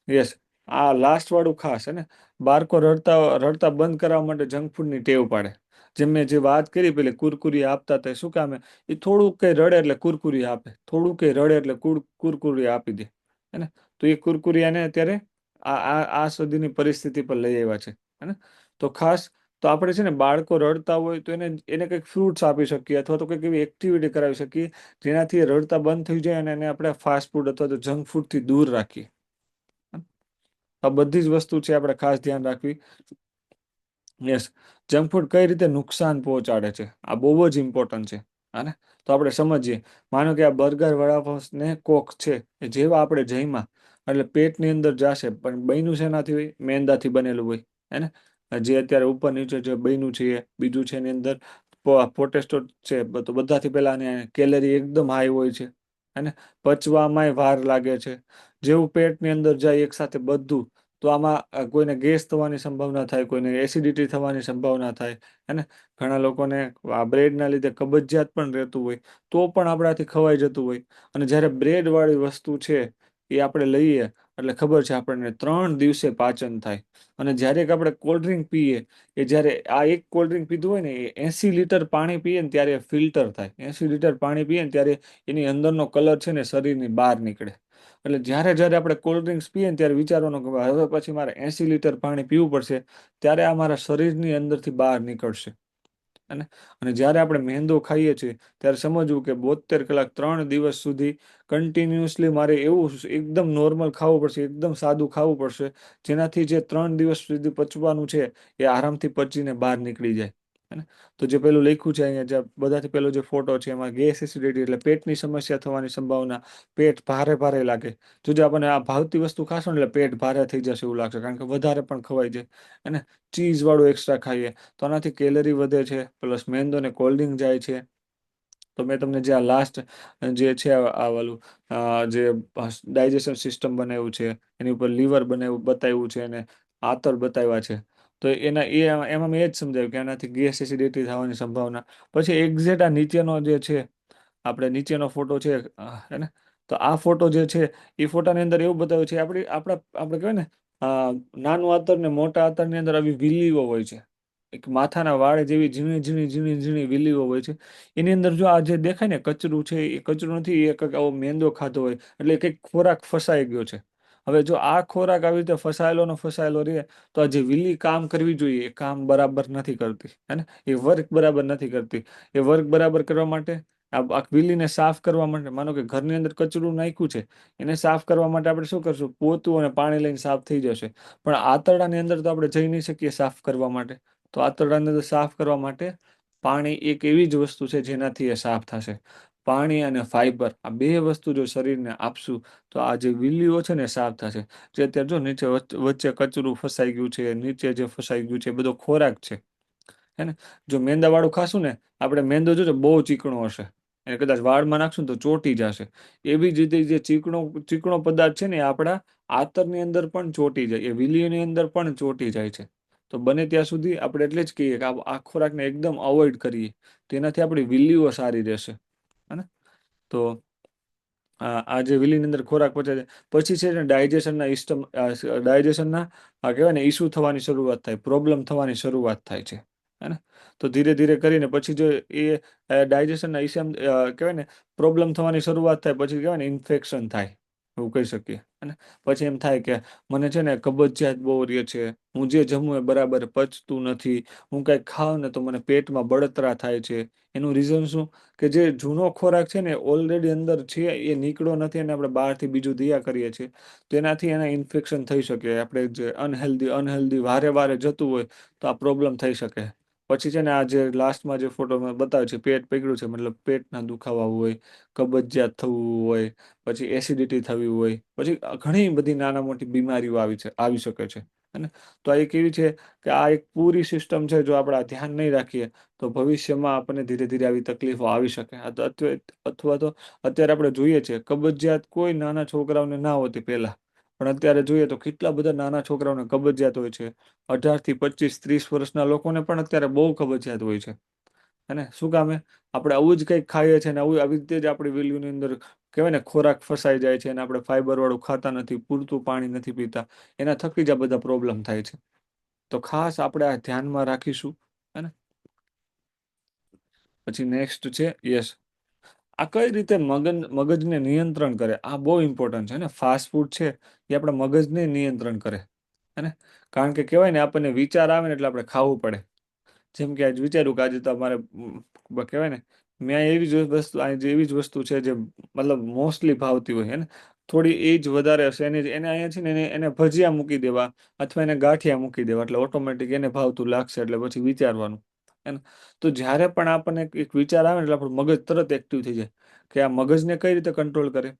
યસ. આ લાસ્ટ વાળું ખાસ હે ને, બાળકો રડતા રડતા બંધ કરવા માટે જંક ફૂડની ટેવ પાડે. જેમ મેં જે વાત કરી પેલી કુરકુરી આપતા હતા, શું કામે? એ થોડુંક કઈ રડે એટલે કુરકુરી આપે, થોડુંક કઈ રડે એટલે કુરકુરી આપી દે. હે ને? તો એ કુરકુરી એને અત્યારે આ સુધીની પરિસ્થિતિ પર લઈ આવ્યા છે. હે ને? તો ખાસ તો આપણે છે ને બાળકો રડતા હોય તો એને કંઈક ફ્રૂટ્સ આપી શકીએ અથવા તો કંઈક એવી એક્ટિવિટી કરાવી શકીએ જેનાથી એ રડતા બંધ થઈ જાય અને એને આપણે ફાસ્ટ ફૂડ અથવા તો જંક ફૂડથી દૂર રાખીએ. આ બધી જ વસ્તુ છે આપણે ખાસ ધ્યાન રાખવી. યસ. જંક ફૂડ કઈ રીતે નુકસાન પહોંચાડે છે, આ બહુ જ ઇમ્પોર્ટન્ટ છે. હા ને? તો આપણે સમજીએ. માનો કે આ બર્ગર, વડાપાવ ને કોક છે, એ જેવા આપણે જઈમાં એટલે પેટની અંદર જશે, પણ બન્યું શેનાથી હોય? મેંદાથી બનેલું હોય. હે ને? જે અત્યારે ઉપર નીચે જે બન્યું છે એ બીજું છે, એની અંદર પોટેસ્ટો છે, તો બધાથી પહેલા કેલરી એકદમ હાઈ હોય છે. હે ને? પચવામાંય વાર લાગે છે. જેવું પેટની અંદર જાય એક સાથે બધું, તો આમાં કોઈને ગેસ થવાની સંભાવના થાય, કોઈને એસિડિટી થવાની સંભાવના થાય. હે ને? ઘણા લોકોને આ બ્રેડના લીધે કબજિયાત પણ રહેતું હોય, તો પણ આપણાથી ખવાઈ જતું હોય. અને જ્યારે બ્રેડ વાળી વસ્તુ છે એ આપણે લઈએ એટલે ખબર છે આપણને 3 દિવસે પાચન થાય. અને જ્યારે આપણે કોલ્ડ ડ્રિંક પીએ, એ જ્યારે આ એક કોલ્ડ ડ્રિંક પીધું હોય ને એ 80 લીટર પાણી પીએ ને ત્યારે ફિલ્ટર થાય. 80 લીટર પાણી પીએ ને ત્યારે એની અંદરનો કલર છે ને શરીરની બહાર નીકળે. એટલે જ્યારે જ્યારે આપણે કોલ્ડ ડ્રિંક્સ પીએ ને ત્યારે વિચારવાનું કે હવે પછી મારે 80 લીટર પાણી પીવું પડશે, ત્યારે આ મારા શરીરની અંદરથી બહાર નીકળશે. અને જ્યારે આપણે મેંદો ખાઈએ છીએ ત્યારે સમજવું કે 72 કલાક 3 દિવસ સુધી કન્ટિન્યુઅસલી મારે એવું એકદમ નોર્મલ ખાવું પડશે, એકદમ સાદું ખાવું પડશે, જેનાથી જે 3 દિવસ સુધી પચવાનું છે એ આરામથી પચીને બહાર નીકળી જાય. તો જે પેલું લખ્યું છે અહીંયા, જે બધાથી પેલો જે ફોટો છે એમાં ગેસ એસિડિટી એટલે પેટની સમસ્યા થવાની સંભાવના, પેટ ભારે ભારે લાગે. જો આપણને આ ભાવતી વસ્તુ ખાશો ને એટલે પેટ ભારે થઈ જશે એવું લાગશે, કારણ કે વધારે પણ ખવાય જાય. અને ચીઝ વાળું એક્સ્ટ્રા ખાઈએ તો આનાથી કેલરી વધે છે, પ્લસ મેંદો ને કોલ્ડ ડ્રિંક જાય છે. તો મેં તમને જે આ લાસ્ટ જે છે આ વાલું જે ડાયજેશન સિસ્ટમ બનાવ્યું છે, એની ઉપર લીવર બતાવ્યું છે અને આતર બતાવ્યા છે. તો એમાં મેં એ જ સમજાવ્યું કે આનાથી ગેસ એસિડિટી થવાની સંભાવના. પછી એક્ઝેક્ટ આ નીચેનો જે છે, આપણે નીચેનો ફોટો છે, હે ને? તો આ ફોટો જે છે એ ફોટાની અંદર એવું બતાવ્યું છે આપણે કહેવાય ને નાનું આતર ને મોટા આતરની અંદર આવી વિલીઓ હોય છે. એક માથાના વાળ જેવી ઝીણી ઝીણી ઝીણી ઝીણી વિલીઓ હોય છે. એની અંદર જો આ જે દેખાય ને કચરું છે, એ કચરું નથી, એ કંઈક આવો મેંદો ખાધો હોય એટલે કંઈક ખોરાક ફસાઈ ગયો છે. હવે જો આ ખોરાક આવી રીતે ફસાયેલો ને ફસાયેલો રહે તો આ જે વિલી કામ કરવી જોઈએ એ કામ બરાબર નથી કરતી, હે ને? એ વર્ક બરાબર નથી કરતી. એ વર્ક બરાબર કરવા માટે આ વિલીને સાફ કરવા માટે, માનો કે ઘરની અંદર કચરું નાખ્યું છે, એને સાફ કરવા માટે આપણે શું કરશું? પોતું અને પાણી લઈને સાફ થઈ જશે. પણ આંતરડાની અંદર તો આપણે જઈ નહીં શકીએ સાફ કરવા માટે. તો આંતરડાની અંદર સાફ કરવા માટે પાણી એક એવી જ વસ્તુ છે જેનાથી એ સાફ થશે. પાણી અને ફાઈબર, આ બે વસ્તુ જો શરીરને આપશું તો આ જે વિલીઓ છે ને એ સાફ થશે. જે અત્યારે જો નીચે વચ્ચે કચરું ફસાઈ ગયું છે, નીચે જે ફસાઈ ગયું છે એ બધો ખોરાક છે, હે ને? જો મેંદાવાળું ખાશું ને, આપણે મેંદો જોજો બહુ ચીકણો હશે, એને કદાચ વાળમાં નાખશું ને તો ચોટી જશે. એવી જ રીતે જે ચીકણો ચીકણો પદાર્થ છે ને એ આપણા આંતરની અંદર પણ ચોટી જાય, એ વિલીની અંદર પણ ચોટી જાય છે. તો બને ત્યાં સુધી આપણે એટલે જ કહીએ કે આ ખોરાકને એકદમ અવોઇડ કરીએ, તેનાથી આપણી વિલીઓ સારી રહેશે, હે ને? તો આ જે વિલીની અંદર ખોરાક પચે છે, પછી છે ને ડાયજેશનના ડાયજેશનના કહેવાય ને ઇસ્યુ થવાની શરૂઆત થાય, પ્રોબ્લેમ થવાની શરૂઆત થાય છે, હે ને? તો ધીરે ધીરે કરીને પછી જો એ ડાયજેશનના ઇસ્યુ કહેવાય ને પ્રોબ્લેમ થવાની શરૂઆત થાય, પછી કહેવાય ને ઇન્ફેક્શન થાય, એવું કહી શકીએ, અને પછી એમ થાય કે મને છે ને કબજિયાત બહુ રહે છે, હું જે જમું એ બરાબર પચતું નથી, હું કંઈક ખાઉં ને તો મને પેટમાં બળતરા થાય છે. એનું રીઝન શું? કે જે જૂનો ખોરાક છે ને ઓલરેડી અંદર છે, એ નીકળો નથી અને આપણે બહારથી બીજું દિયા કરીએ છીએ. તેનાથી એને ઇન્ફેક્શન થઈ શકે. આપણે જે અનહેલ્ધી વારે વારે જતું હોય તો આ પ્રોબ્લેમ થઈ શકે. પછી છે ને આ જે લાસ્ટમાં જે ફોટો મેં બતાવ્યો છે, પેટ પકડ્યું છે, મતલબ પેટના દુખાવા હોય, કબજિયાત થવું હોય, પછી એસિડિટી થવી હોય, પછી ઘણી બધી નાના મોટી બીમારીઓ આવી શકે છે, અને તો આ એક એવી છે કે આ એક પૂરી સિસ્ટમ છે. જો આપણે આ ધ્યાન નહીં રાખીએ તો ભવિષ્યમાં આપણને ધીરે ધીરે આવી તકલીફો આવી શકે. અથવા તો અત્યારે આપણે જોઈએ છે કબજિયાત કોઈ નાના છોકરાઓને ના હોતી પહેલા, પણ અત્યારે જોઈએ તો કેટલા બધા નાના છોકરાઓને કબજિયાત હોય છે. 18 થી 25, 30 વર્ષના લોકોને પણ અત્યારે બહુ કબજિયાત હોય છે, અને શું કામે? આપણે આવું જ કંઈક ખાઈએ છીએ ને આવી રીતે જ આપણી વેલ્યુની અંદર કહેવાય ને ખોરાક ફસાઈ જાય છે, અને આપણે ફાઈબર વાળું ખાતા નથી, પૂરતું પાણી નથી પીતા, એના થકી જ આ બધા પ્રોબ્લેમ થાય છે. તો ખાસ આપણે આ ધ્યાનમાં રાખીશું, હે ને? પછી નેક્સ્ટ છે યસ, આ કઈ રીતે મગજને નિયંત્રણ કરે, આ બહુ ઇમ્પોર્ટન્ટ છે ને. ફાસ્ટ ફૂડ છે એ આપણા મગજને નિયંત્રણ કરે, હે ને? કારણ કે કહેવાય ને આપણને વિચાર આવે ને એટલે આપણે ખાવું પડે. જેમ કે આજ વિચાર્યું કે આજે તમારે કહેવાય ને મેં એવી જ વસ્તુ, આ જે એવી જ વસ્તુ છે જે મતલબ મોસ્ટલી ભાવતી હોય, હે ને? થોડી એ જ વધારે હશે, એને અહીંયા છે ને એને ભજીયા મૂકી દેવા અથવા એને ગાંઠિયા મૂકી દેવા એટલે ઓટોમેટિક એને ભાવતું લાગશે, એટલે પછી વિચારવાનું, હે ને? તો જ્યારે પણ આપણને એક વિચાર આવે ને એટલે આપણું મગજ તરત એક્ટિવ થઈ જાય. કે આ મગજને કઈ રીતે કંટ્રોલ કરે?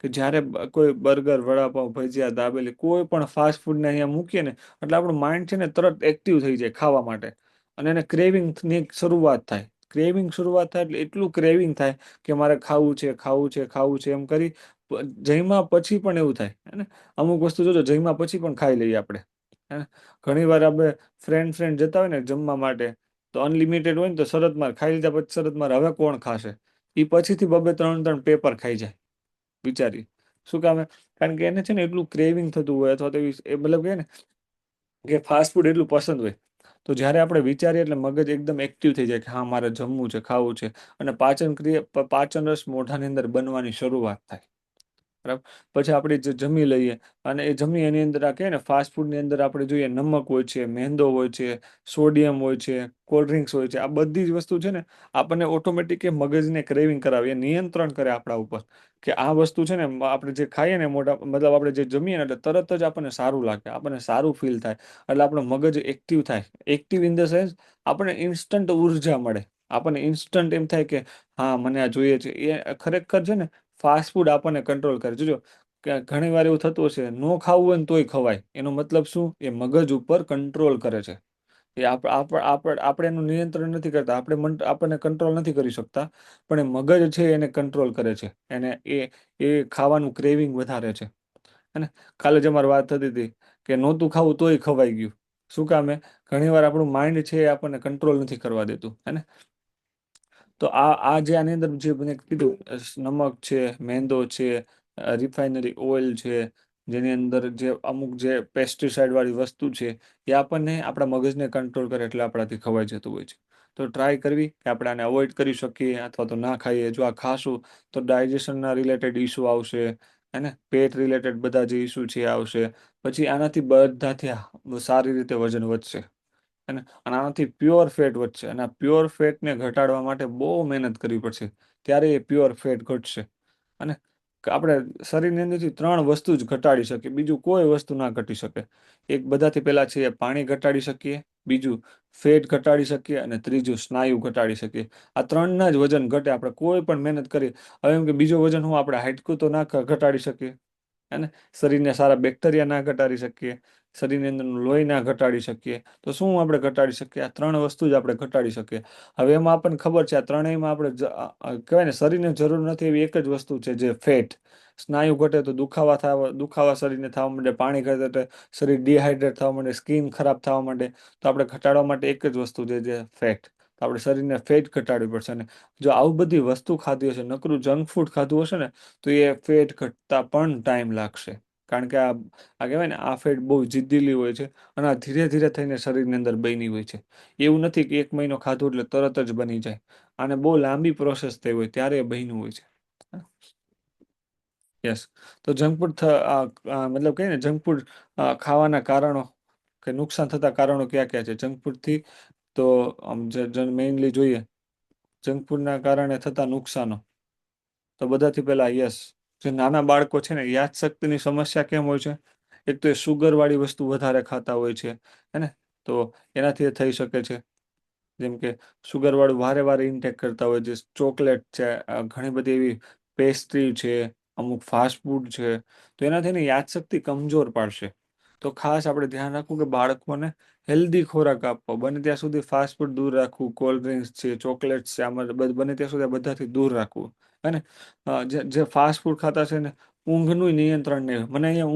કે જ્યારે કોઈ બર્ગર, વડાપાવ, ભજીયા, દાબેલી કોઈ પણ ફાસ્ટ ફૂડને અહીંયા મૂકીએ ને એટલે આપણું માઇન્ડ છે ને તરત એક્ટિવ થઈ જાય ખાવા માટે, અને એને ક્રેવિંગની શરૂઆત થાય. ક્રેવિંગ શરૂઆત થાય એટલે એટલું ક્રેવિંગ થાય કે મારે ખાવું છે, ખાવું છે, ખાવું છે એમ કરી જમ્યા પછી પણ એવું થાય, હે ને? અમુક વસ્તુ જોજો જમ્યા પછી પણ ખાઈ લઈએ આપણે, હે ને? ઘણી વાર આપણે ફ્રેન્ડ જતા હોય ને જમવા માટે, તો અનલિમિટેડ હોય ને તો શરતમાં ખાઈ લીધા પછી શરતમાં હવે કોણ ખાશે, એ પછીથી બબે 3-3 પેપર ખાઈ જાય, વિચારી શું કામે? કારણ કે એને છે ને એટલું ક્રેવિંગ થતું હોય, અથવા તો એ મતલબ કે ને કે ફાસ્ટ ફૂડ એટલું પસંદ હોય. તો જ્યારે આપણે વિચારીએ એટલે મગજ એકદમ એક્ટિવ થઈ જાય કે હા મારે જમવું છે, ખાવું છે, અને પાચન રસ મોઢાની અંદર બનવાની શરૂઆત થાય, બરાબર? પછી આપણે જે જમી લઈએ, અને એ જમી એની અંદર આ કહે ને ફાસ્ટ ફૂડની અંદર આપણે જોઈએ નમક હોય છે, મેંદો હોય છે, સોડિયમ હોય છે, કોલ્ડ ડ્રિંક્સ હોય છે, આ બધી જ વસ્તુ છે ને આપણને ઓટોમેટિક એ મગજને ક્રેવિંગ કરાવે, એ નિયંત્રણ કરે આપણા ઉપર કે આ વસ્તુ છે ને આપણે જે ખાઈએ ને મતલબ આપણે જે જમીએ ને એટલે તરત જ આપણને સારું લાગે, આપણને સારું ફીલ થાય, એટલે આપણો મગજ એક્ટિવ થાય. એક્ટિવ ઇન ધ સેન્સ આપણને ઇન્સ્ટન્ટ ઉર્જા મળે, આપણને ઇન્સ્ટન્ટ એમ થાય કે હા મને આ જોઈએ છે. એ ખરેખર છે ને ફાસ્ટ ફૂડ આપણને કંટ્રોલ કરે. જોજો કે ઘણી વાર એવું થતું હશે, ન ખાવું હોય ને તોય ખવાય. એનો મતલબ શું? એ મગજ ઉપર કંટ્રોલ કરે છે. એ આપણે એનું નિયંત્રણ નથી કરતા, આપણને કંટ્રોલ નથી કરી શકતા, પણ એ મગજ છે એને કંટ્રોલ કરે છે, એને એ ખાવાનું ક્રેવિંગ વધારે છે, અને કાલે જ અમારી વાત થતી હતી કે નહોતું ખાવું તોય ખવાઈ ગયું. શું કામે? ઘણી વાર આપણું માઇન્ડ છે એ આપણને કંટ્રોલ નથી કરવા દેતું, હે ને? તો આ જે આની અંદર જે મને કીધું નમક છે, મેંદો છે, રિફાઇનરી ઓઇલ છે, જેની અંદર જે અમુક જે પેસ્ટિસાઇડ વાળી વસ્તુ છે એ આપણને આપણા મગજને કંટ્રોલ કરે એટલે આપણાથી ખવાઈ જતું હોય છે. તો ટ્રાય કરવી કે આપણે આને અવોઇડ કરી શકીએ અથવા તો ના ખાઈએ. જો આ ખાશું તો ડાયજેશનના રિલેટેડ ઇસ્યુ આવશે, હે ને, પેટ રિલેટેડ બધા જે ઇસ્યુ છે એ આવશે. પછી આનાથી બધાથી સારી રીતે વજન વધશે. અને આનાથી પ્યોર ફેટ વધશે, અને આ પ્યોર ફેટને ઘટાડવા માટે બહુ મહેનત કરવી પડશે, ત્યારે એ પ્યોર ફેટ ઘટશે. અને આપણે શરીરની અંદરથી 3 વસ્તુ જ ઘટાડી શકીએ, બીજું કોઈ વસ્તુ ના ઘટી શકે. એક બધાથી પહેલા છે એ પાણી ઘટાડી શકીએ, બીજું ફેટ ઘટાડી શકીએ, અને ત્રીજું સ્નાયુ ઘટાડી શકીએ. આ 3ના જ વજન ઘટે આપણે કોઈ પણ મહેનત કરીએ. હવે એમ કે બીજું વજન હું આપણે હાડકું તો ના ઘટાડી શકીએ, હે ને, શરીરને સારા બેક્ટેરિયા ના ઘટાડી શકીએ, શરીરની અંદરનું લોહી ના ઘટાડી શકીએ. તો શું આપણે ઘટાડી શકીએ? આ 3 વસ્તુ જ આપણે ઘટાડી શકીએ. હવે એમાં આપણને ખબર છે આ ત્રણેયમાં આપણે કહેવાય ને શરીરને જરૂર નથી એવી એક જ વસ્તુ છે, જે ફેટ. સ્નાયુ ઘટે તો દુખાવા શરીરને થવા માંડે, પાણી ઘટે તો શરીર ડિહાઇડ્રેટ થવા માંડે, સ્કિન ખરાબ થવા માંડે. તો આપણે ઘટાડવા માટે એક જ વસ્તુ છે, જે ફેટ. તો આપણે શરીરને ફેટ ઘટાડવી પડશે. અને જો આવું બધી વસ્તુ ખાધી હશે, નકરું જંક ફૂડ ખાધું હશે ને, તો એ ફેટ ઘટતા પણ ટાઈમ લાગશે. કારણ કે આ કહેવાય ને, આ ફેટ બહુ જિદ્દીલી હોય છે, અને આ ધીરે ધીરે થઈને શરીરની અંદર બની હોય છે. એવું નથી કે 1 મહિનો ખાધું એટલે તરત જ બની જાય. આને બહુ લાંબી પ્રોસેસ થઈ હોય ત્યારે એ બન્યું હોય છે. યસ. તો જંક ફૂડ મતલબ કહીએ ને, જંક ફૂડ ખાવાના કારણો કે નુકસાન થતા કારણો ક્યાં ક્યાં છે જંક ફૂડથી? તો મેઇનલી જોઈએ જંક ફૂડના કારણે થતા નુકસાનો. તો બધાથી પહેલા યસ, જે નાના બાળકો છે ને, યાદશક્તિની સમસ્યા કેમ હોય છે? એક તો એ સુગર વાળી વસ્તુ વધારે ખાતા હોય છે, હે ને, તો એનાથી એ થઈ શકે છે. જેમ કે સુગર વાળું વારે વારે ઇન્ટેક કરતા હોય, જે ચોકલેટ છે, ઘણી બધી એવી પેસ્ટ્રી છે, અમુક ફાસ્ટ ફૂડ છે, તો એનાથી એને યાદશક્તિ કમજોર પાડશે. તો ખાસ આપણે ધ્યાન રાખવું કે બાળકોને હેલ્ધી ખોરાક આપવો, બને ત્યાં સુધી ફાસ્ટ ફૂડ દૂર રાખવું, કોલ્ડ ડ્રિંક્સ છે, ચોકલેટ્સ છે, આમાં બને ત્યાં સુધી આ બધાથી દૂર રાખવું. હે ને, જે ફાસ્ટ ફૂડ ખાતા છે ને, ઊંઘનું નિયંત્રણ નહીં. મને અહીંયા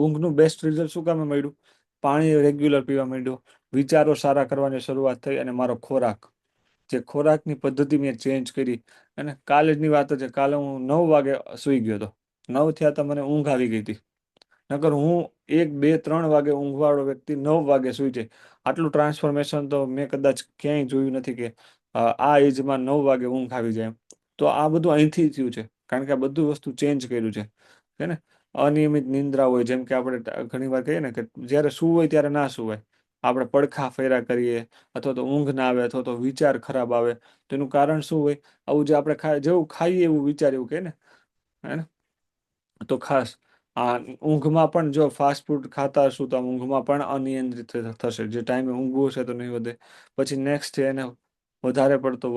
ઊંઘનું બેસ્ટ રિઝલ્ટ શું કામે મળ્યું? પાણી રેગ્યુલર પીવા માંડ્યો, વિચારો સારા કરવાની શરૂઆત થઈ, અને મારો ખોરાક, જે ખોરાકની પદ્ધતિ મેં ચેન્જ કરી. અને કાલેની વાત છે, કાલે હું 9 વાગે સૂઈ ગયો હતો. 9 થયા તો મને ઊંઘ આવી ગઈ હતી. નકર હું 1, 2, 3 વાગે ઊંઘવાળો વ્યક્તિ 9 વાગે સૂઈ જાય. આટલું ટ્રાન્સફોર્મેશન તો મેં કદાચ ક્યાંય જોયું નથી કે આ એજમાં 9 વાગે ઊંઘ આવી જાય એમ. તો આ બધું અહીંથી થયું છે, કારણ કે આ બધું વસ્તુ ચેન્જ કર્યું છે. હે ને, અનિયમિત નિંદ્રા હોય, જેમ કે આપણે ઘણી વાર કહીએ ને કે જ્યારે સૂવું હોય ત્યારે ના સૂવાય, આપણે પડખા ફેરા કરીએ, અથવા તો ઊંઘ ના આવે, અથવા તો વિચાર ખરાબ આવે. તો એનું કારણ શું હોય? આવું જે આપણે જેવું ખાઈએ એવું વિચાર્યું કે ને, હે ને. તો ખાસ આ ઊંઘમાં પણ જો ફાસ્ટ ફૂડ ખાતા હશું તો ઊંઘમાં પણ અનિયંત્રિત થશે. જે ટાઈમે ઊંઘવું હશે તો નહીં વધે. પછી નેક્સ્ટ છે એને વધારે પડતો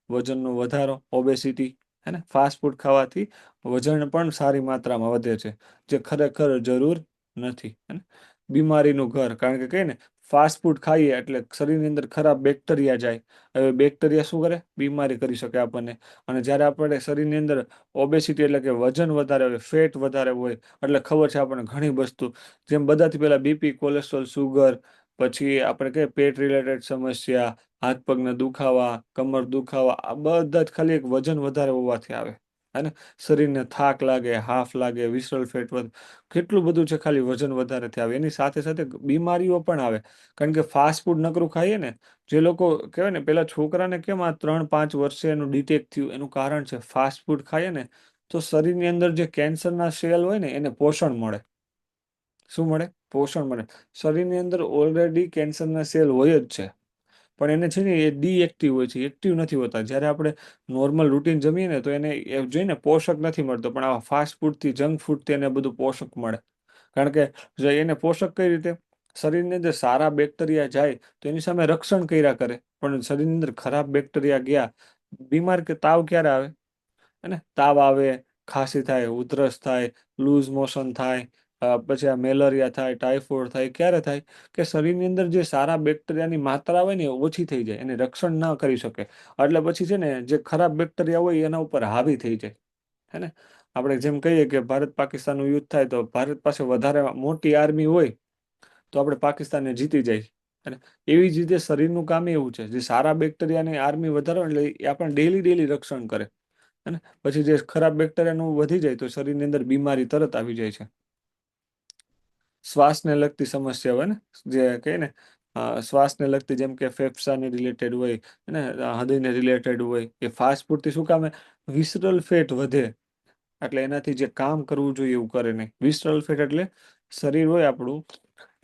વજનનો વધારો, ઓબેસિટી. હે ને, ફાસ્ટ ફૂડ ખાવાથી વજન પણ સારી માત્રામાં વધે છે, જે ખરેખર જરૂર નથી. હે ને, બીમારીનું ઘર. કારણ કે કહે ને, ફાસ્ટ ફૂડ ખાઈએ એટલે શરીરની અંદર ખરાબ બેક્ટેરિયા જાય. હવે બેક્ટેરિયા શું કરે? બીમારી કરી શકે આપણને. અને જ્યારે આપણે શરીરની અંદર ઓબેસિટી એટલે કે વજન વધારે હોય, ફેટ વધારે હોય, એટલે ખબર છે આપણને ઘણી વસ્તુ, જેમ બધાથી પહેલા બીપી, કોલેસ્ટ્રોલ, સુગર, પછી આપણે કહીએ પેટ રિલેટેડ સમસ્યા, હાથ પગના દુખાવા, કમર દુખાવા, આ બધા જ ખાલી એક વજન વધારે હોવાથી આવે. હે ને, શરીરને થાક લાગે, હાફ લાગે, વિસરલ ફેટ વધે, કેટલું બધું છે ખાલી વજન વધારેથી આવે. એની સાથે સાથે બીમારીઓ પણ આવે, કારણ કે ફાસ્ટ ફૂડ નકરું ખાઈએ ને. જે લોકો કહેવાય ને, પેલા છોકરાને કેમ આ 3-5 વર્ષે એનું ડિટેક્ટ થયું, એનું કારણ છે ફાસ્ટ ફૂડ ખાઈએ ને, તો શરીરની અંદર જે કેન્સરના સેલ હોય ને, એને પોષણ મળે. શું મળે? પોષણ મળે. શરીરની અંદર ઓલરેડી કેન્સરના સેલ હોય જ છે, પણ એને છે ને એ ડીએક્ટિવ હોય છે, એક્ટિવ નથી હોતા. જ્યારે આપણે નોર્મલ રૂટીન જમીએ ને, તો એને જોઈને પોષક નથી મળતો, પણ આવા ફાસ્ટ ફૂડથી, જંક ફૂડથી એને બધું પોષક મળે. કારણ કે જો એને પોષક કઈ રીતે? શરીરની અંદર સારા બેક્ટેરિયા જાય તો એની સામે રક્ષણ કર્યા કરે, પણ શરીરની અંદર ખરાબ બેક્ટેરિયા ગયા, બીમાર કે તાવ ક્યારે આવે? અને તાવ આવે, ખાંસી થાય, ઉધરસ થાય, લૂઝ મોશન થાય, પછી આ મેલેરિયા થાય, ટાઇફોઇડ થાય. ક્યારે થાય? કે શરીરની અંદર જે સારા બેક્ટેરિયાની માત્રા હોય ને, એ ઓછી થઈ જાય, એને રક્ષણ ના કરી શકે. એટલે પછી છે ને, જે ખરાબ બેક્ટેરિયા હોય એના ઉપર હાવી થઈ જાય. હે ને, આપણે જેમ કહીએ કે ભારત પાકિસ્તાનનું યુદ્ધ થાય તો ભારત પાસે વધારે મોટી આર્મી હોય તો આપણે પાકિસ્તાનને જીતી જાય. અને એવી જ રીતે શરીરનું કામ એવું છે, જે સારા બેક્ટેરિયાની આર્મી વધારે એટલે એ આપણને ડેલી ડેલી રક્ષણ કરે. અને પછી જે ખરાબ બેક્ટેરિયાનું વધી જાય તો શરીરની અંદર બીમારી તરત આવી જાય છે. શ્વાસને લગતી સમસ્યા હોય ને, જે કહે ને શ્વાસને લગતી, જેમ કે ફેફસાને રિલેટેડ હોય ને, હૃદયને રિલેટેડ હોય, એ ફાસ્ટ ફૂડથી શું કામે વિસરલ ફેટ વધે, એટલે એનાથી જે કામ કરવું જોઈએ એવું કરે નહીં. વિસરલ ફેટ એટલે શરીર હોય આપણું,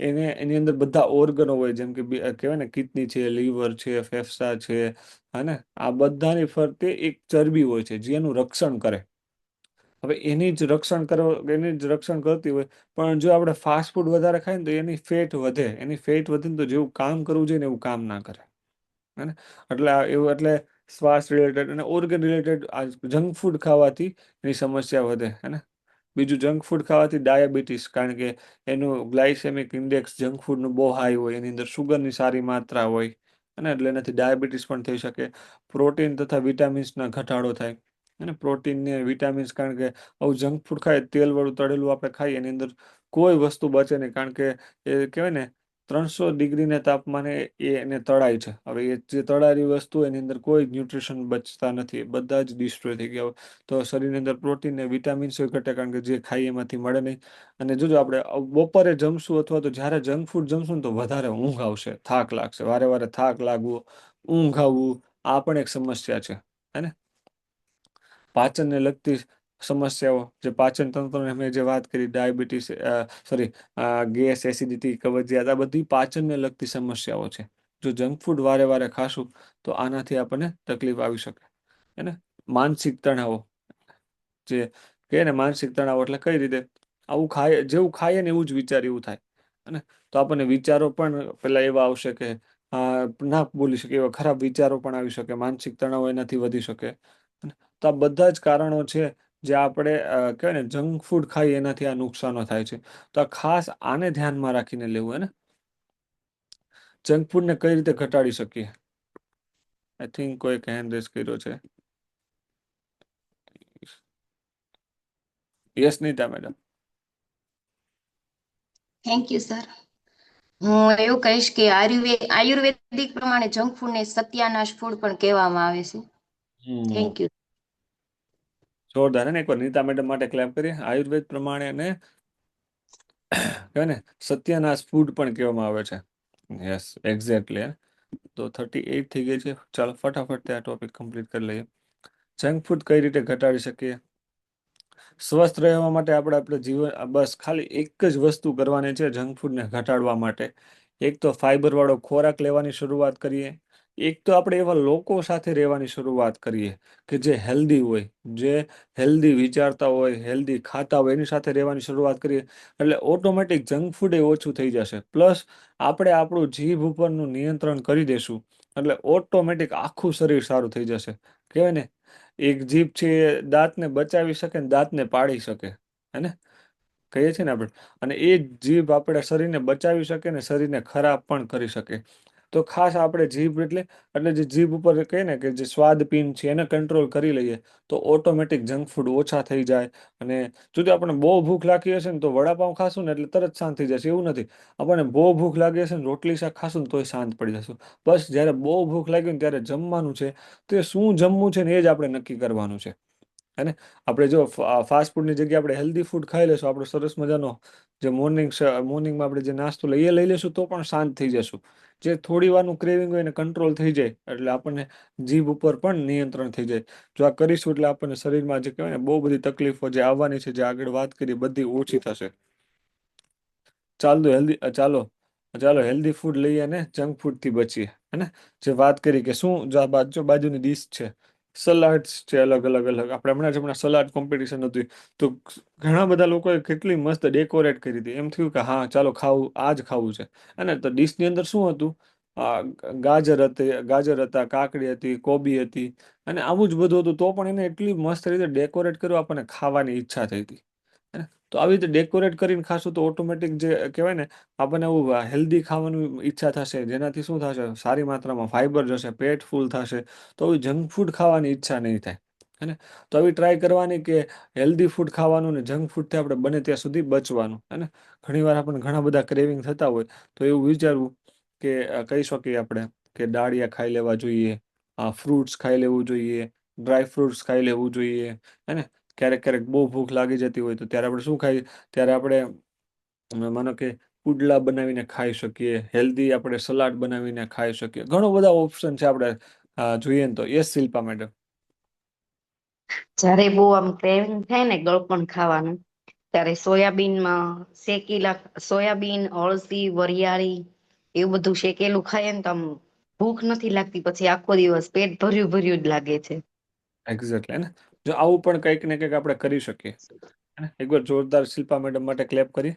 એની અંદર બધા ઓર્ગનો હોય, જેમ કે કહેવાય ને કિડની છે, લીવર છે, ફેફસા છે, અને આ બધાની ફરતે એક ચરબી હોય છે જે એનું રક્ષણ કરે. હવે એની જ રક્ષણ કરતી હોય, પણ જો આપણે ફાસ્ટ ફૂડ વધારે ખાઈએ ને તો એની ફેટ વધે, ને તો જેવું કામ કરવું જોઈએ ને એવું કામ ના કરે. હે ને? એટલે શ્વાસ રિલેટેડ અને ઓર્ગન રિલેટેડ આ જંક ફૂડ ખાવાથી એની સમસ્યા વધે. હે ને? બીજું, જંક ફૂડ ખાવાથી ડાયાબિટીસ, કારણ કે એનું ગ્લાયસેમિક ઇન્ડેક્સ જંક ફૂડનું બહુ હાઈ હોય, એની અંદર શુગરની સારી માત્રા હોય, અને એટલે એનાથી ડાયાબિટીસ પણ થઈ શકે. પ્રોટીન તથા વિટામિન્સના ઘટાડો થાય. અને પ્રોટીન ને વિટામિન્સ, કારણ કે આવું જંક ફૂડ ખાય, તેલવાળું તળેલું આપણે ખાઈએ, એની અંદર કોઈ વસ્તુ બચે નહીં, કારણ કે એ કહેવાય ને 300 ડિગ્રીના તાપમાને એને તળાય છે. હવે એ જે તળાયેલી વસ્તુ, એની અંદર કોઈ ન્યુટ્રિશન બચતા નથી, બધા જ ડિસ્ટ્રોય થઈ ગયા હોય. તો શરીરની અંદર પ્રોટીન ને વિટામિન્સ ઘટે, કારણ કે જે ખાઈએ એમાંથી મળે નહીં. અને જોજો, આપણે બપોરે જમશું અથવા તો જ્યારે જંક ફૂડ જમશું ને, તો વધારે ઊંઘ આવશે, થાક લાગશે, વારે વારે થાક લાગવું, ઊંઘ આવવું, આ પણ એક સમસ્યા છે. હે ને? પાચનને લગતી સમસ્યાઓ, જે પાચન તંત્રની મેં જે વાત કરી, ડાયાબિટીસ, સોરી, ગેસ, એસિડિટી, કબજિયાત, આ બધી પાચનને લગતી સમસ્યાઓ છે. જો જંક ફૂડ વારે વારે ખાશું તો આનાથી આપણને તકલીફ આવી શકે. હે ને? માનસિક તણાવો, જે કહે ને માનસિક તણાવ એટલે કઈ રીતે, આવું ખાય, જેવું ખાઈએ ને એવું જ વિચાર એવું થાય. અને તો આપણને વિચારો પણ પેલા એવા આવશે કે ના બોલી શકે એવા ખરાબ વિચારો પણ આવી શકે, માનસિક તણાવ એનાથી વધી શકે. તો આ બધા જ કારણો છે જે આપણે કહેવાય ને જંક ફૂડ ખાઈએ એનાથી આ નુકસાનો થાય છે. તો આ ખાસ આને ધ્યાનમાં રાખીને લેવું. હે ને? જંક ફૂડને કઈ રીતે ઘટાડી શકીએ? આઈ થિંક કોઈ હેન્ડ રેઝ કર્યો છે. Yes, Nita madam. Thank you sir. હું એવું કહીશ કે આયુર્વેદિક પ્રમાણે જંક ફૂડ ને સત્યાનાશ ફૂડ પણ કહેવામાં આવે છે. Thank you. જોરદાર. ને એકવાર નીતા મેડમ માટે ક્લેપ કરીએ. આયુર્વેદ પ્રમાણે એને કહેવાય ને સત્યાનાશ ફૂડ પણ કહેવામાં આવે છે. Yes, exactly. તો 38 થઈ ગઈ છે. ચાલો ફટાફટ આ ટોપિક કમ્પ્લીટ કરી લઈએ. જંક ફૂડ કઈ રીતે ઘટાડી શકીએ? સ્વસ્થ રહેવા માટે આપણે જીવન બસ ખાલી એક જ વસ્તુ કરવાની છે જંક ફૂડને ઘટાડવા માટે. એક તો ફાઈબર વાળો ખોરાક લેવાની શરૂઆત કરીએ. એક તો આપણે એવા લોકો સાથે રહેવાની શરૂઆત કરીએ કે જે હેલ્ધી હોય, જે હેલ્ધી વિચારતા હોય, હેલ્ધી ખાતા હોય, એની સાથે રહેવાની શરૂઆત કરીએ. એટલે ઓટોમેટિક જંક ફૂડ એ ઓછું થઈ જશે. પ્લસ આપણે આપણું જીભ ઉપરનું નિયંત્રણ કરી દેશું, એટલે ઓટોમેટિક આખું શરીર સારું થઈ જશે. કહેવાય ને, એક જીભ છે એ દાંતને બચાવી શકે ને દાંતને પાડી શકે. હે ને? કહીએ છીએ ને આપણે. અને એ જ જીભ આપણે શરીરને બચાવી શકે ને શરીરને ખરાબ પણ કરી શકે. તો ખાસ આપણે જીભ એટલે જે જીભ ઉપર કહે ને કે જે સ્વાદ પીન છે એને કંટ્રોલ કરી લઈએ તો ઓટોમેટિક જંક ફૂડ ઓછા થઈ જાય. અને જો આપણને બહુ ભૂખ લાગી હશે ને તો વડાપાઉં ખાશું ને એટલે તરત શાંત થઈ જશે, એવું નથી. આપણને બહુ ભૂખ લાગી હશે ને રોટલી શાક ખાશું ને તોય શાંત પડી જશું. બસ જ્યારે બહુ ભૂખ લાગી ને ત્યારે જમવાનું છે, તો શું જમવું છે ને એ જ આપણે નક્કી કરવાનું છે. હે ને? આપણે જો ફાસ્ટ ફૂડની જગ્યાએ આપણે હેલ્ધી ફૂડ ખાઈ લેશું, આપણે સરસ મજાનો જે મોર્નિંગમાં આપણે જે નાસ્તો લઈએ લઈ લેશું તો પણ શાંત થઈ જશું. જે થોડી વારનું ક્રેવિંગ હોય એને કંટ્રોલ થઈ જાય, એટલે આપણને જીભ ઉપર પણ નિયંત્રણ થઈ જાય. જો આ કરીશું એટલે આપણને શરીરમાં જે કહેવાય ને બહુ બધી તકલીફો જે આવવાની છે, જે આગળ વાત કરી, બધી ઓછી થશે. ચાલો હેલ્ધી ફૂડ લઈએ અને જંક ફૂડથી બચીએ. હે ને? જે વાત કરી કે શું જો બાજુની ડીશ છે, સલાડ્સ છે, અલગ આપણે હમણાં સલાડ કોમ્પિટિશન હતું, તો ઘણા બધા લોકોએ કેટલી મસ્ત ડેકોરેટ કરી હતી. એમ થયું કે હા ચાલો ખાવું, આ જ ખાવું છે. અને તો ડીશની અંદર શું હતું? ગાજર હતા, કાકડી હતી, કોબી હતી, અને આવું જ બધું હતું. તો પણ એને એટલી મસ્ત રીતે ડેકોરેટ કર્યું, આપણને ખાવાની ઈચ્છા થઈ હતી. હે ને? તો આવી રીતે ડેકોરેટ કરીને ખાશું તો ઓટોમેટિક જે કહેવાય ને આપણને એવું હેલ્ધી ખાવાની ઈચ્છા થશે, જેનાથી શું થશે? સારી માત્રામાં ફાઈબર જશે, પેટ ફૂલ થશે, તો જંક ફૂડ ખાવાની ઈચ્છા નહીં થાય. હે ને? તો આવી ટ્રાય કરવાની કે હેલ્ધી ફૂડ ખાવાનું ને જંક ફૂડથી આપણે બને ત્યાં સુધી બચવાનું. હે ને? ઘણીવાર આપણને ઘણા બધા ક્રેવિંગ થતા હોય તો એવું વિચારવું કે કહી શકીએ આપણે કે દાળિયા ખાઈ લેવા જોઈએ, ફ્રૂટ્સ ખાઈ લેવું જોઈએ, ડ્રાય ફ્રૂટ્સ ખાઈ લેવું જોઈએ. હે ને? ક્યારેક ક્યારેક બહુ ભૂખ લાગી જતી હોય તો ત્યારે આપણે શું ખાઈએ? ત્યારે આપણે અમે માનો કે પુડલા બનાવીને ખાઈ શકીએ, હેલ્ધી આપણે સલાડ બનાવીને ખાઈ શકીએ, ઘણો બધા ઓપ્શન છે આપણે જોઈએ ને તો. Yes Shilpa madam. જ્યારે બહુ આમ ક્રેવિંગ થાય ને ગળપણ ખાવાનું, ત્યારે સોયાબીનમાં સોયાબીન, અળસી, વરિયાળી એવું બધું શેકેલું ખાઈએ ને તો આમ ભૂખ નથી લાગતી, પછી આખો દિવસ પેટ ભર્યું ભર્યું જ લાગે છે. એક્ઝેક્ટલી ને. જો આવું પણ કંઈક ને કંઈક આપણે કરી શકીએ. એકવાર જોરદાર શિલ્પા મેડમ માટે ક્લેપ કરી.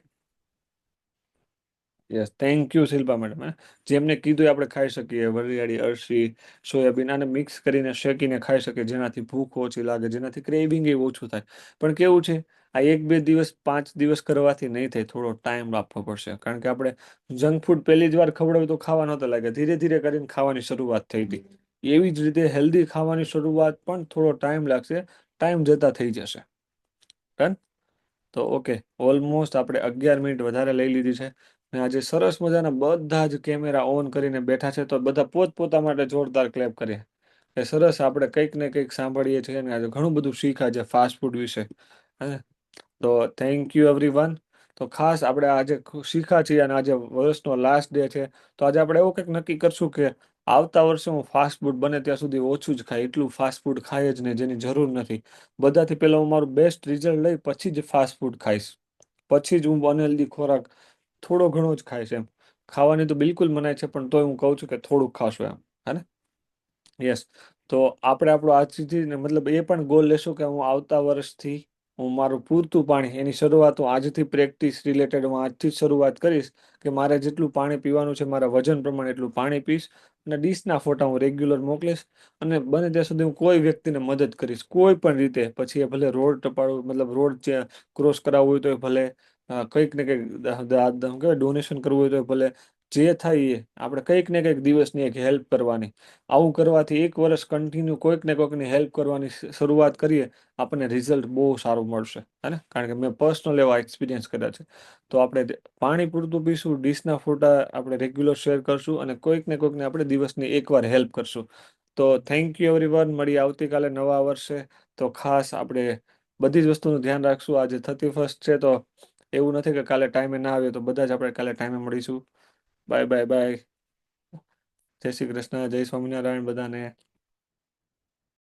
Yes, thank you Shilpa madam. જેમને કીધું એ આપણે ખાઈ શકીએ, વરિયાળી, અળસી, સોયાબીન, આને મિક્સ કરીને શેકીને ખાઈ શકીએ, જેનાથી ભૂખ ઓછી લાગે, જેનાથી ક્રેવિંગ એ ઓછું થાય. પણ કેવું છે, આ 1-2 દિવસ 5 દિવસ કરવાથી નહીં થાય, થોડો ટાઈમ આપવો પડશે. કારણ કે આપણે જંક ફૂડ પહેલી જ વાર ખવડાવ્યું તો ખાવા નહોતા લાગે, ધીરે ધીરે કરીને ખાવાની શરૂઆત થઈ હતી. એવી જ રીતે હેલ્ધી ખાવાની શરૂઆત પણ થોડો ટાઈમ લાગશે, ટાઈમ જતા થઈ જશે. ડન. તો ઓકે, ઓલમોસ્ટ આપણે 11 મિનિટ વધારે લઈ લીધી છે. અને આજે સરસ મજાના બધા જ કેમેરા ઓન કરીને બેઠા છે, તો બધા પોતપોતા માટે જોરદાર ક્લેપ કરીએ. એ સરસ, આપણે કંઈક ને કંઈક સાંભળીએ છીએ અને આજે ઘણું બધું શીખ્યા છે ફાસ્ટ ફૂડ વિશે. હે? તો થેન્ક યુ એવરીવન. તો ખાસ આપણે આજે શીખ્યા છીએ અને આજે વર્ષનો લાસ્ટ ડે છે, તો આજે આપણે એવું કંઈક નક્કી કરશું કે આવતા વર્ષે હું ફાસ્ટ ફૂડ બને ત્યાં સુધી ઓછું જ ખાય, એટલું ફાસ્ટ ફૂડ ખાય જ નહીં જેની જરૂર નથી. બધાથી પહેલા હું મારું બેસ્ટ રિઝલ્ટ લઈ પછી જ ફાસ્ટ ફૂડ ખાઈશ. પછી જ હું અનહેલ્ધી ખોરાક થોડો ઘણો જ ખાઈશ એમ. ખાવાની તો બિલકુલ મનાય છે, પણ તોય હું કહું છું કે થોડુંક ખાશો એમ. હે ને? યસ. તો આપણે આપણો આજથી મતલબ એ પણ ગોલ લેશું કે હું આવતા વર્ષથી હું મારું પૂરતું પાણી, એની શરૂઆત હું આજથી પ્રેક્ટિસ રિલેટેડ હું આજથી જ શરૂઆત કરીશ કે મારે જેટલું પાણી પીવાનું છે, મારા વજન પ્રમાણે એટલું પાણી પીશ. અને ડીશના ફોટા હું રેગ્યુલર મોકલીશ. અને બને ત્યાં સુધી હું કોઈ વ્યક્તિને મદદ કરીશ, કોઈ પણ રીતે. પછી એ ભલે રોડ ટપાડવું, મતલબ રોડ ક્રોસ કરાવવું હોય તો એ ભલે, કંઈક ને કંઈક શું કહેવાય, ડોનેશન કરવું હોય તો એ ભલે. જે થાય એ આપણે કંઈક ને કંઈક દિવસની એક હેલ્પ કરવાની. આવું કરવાથી એક વર્ષ કન્ટિન્યુ કોઈક ને કોઈકની હેલ્પ કરવાની શરૂઆત કરીએ, આપણને રિઝલ્ટ બહુ સારું મળશે. હે ને? કારણ કે મેં પર્સનલ એવા એક્સપિરિયન્સ કર્યા છે. તો આપણે પાણી પૂરતું પીશું, ડીશના ફોટા આપણે રેગ્યુલર શેર કરશું અને કોઈક ને કોઈકને આપણે દિવસની એકવાર હેલ્પ કરશું. તો થેન્ક યુ એવરીવન. મળીએ આવતીકાલે નવા વર્ષે. તો ખાસ આપણે બધી જ વસ્તુનું ધ્યાન રાખશું. આજે 31 છે, તો એવું નથી કે કાલે ટાઈમે ના આવીએ, તો બધા જ આપણે કાલે ટાઈમે મળીશું. Bye bye bye. જય શ્રી કૃષ્ણ, જય સ્વામિનારાયણ બધાને.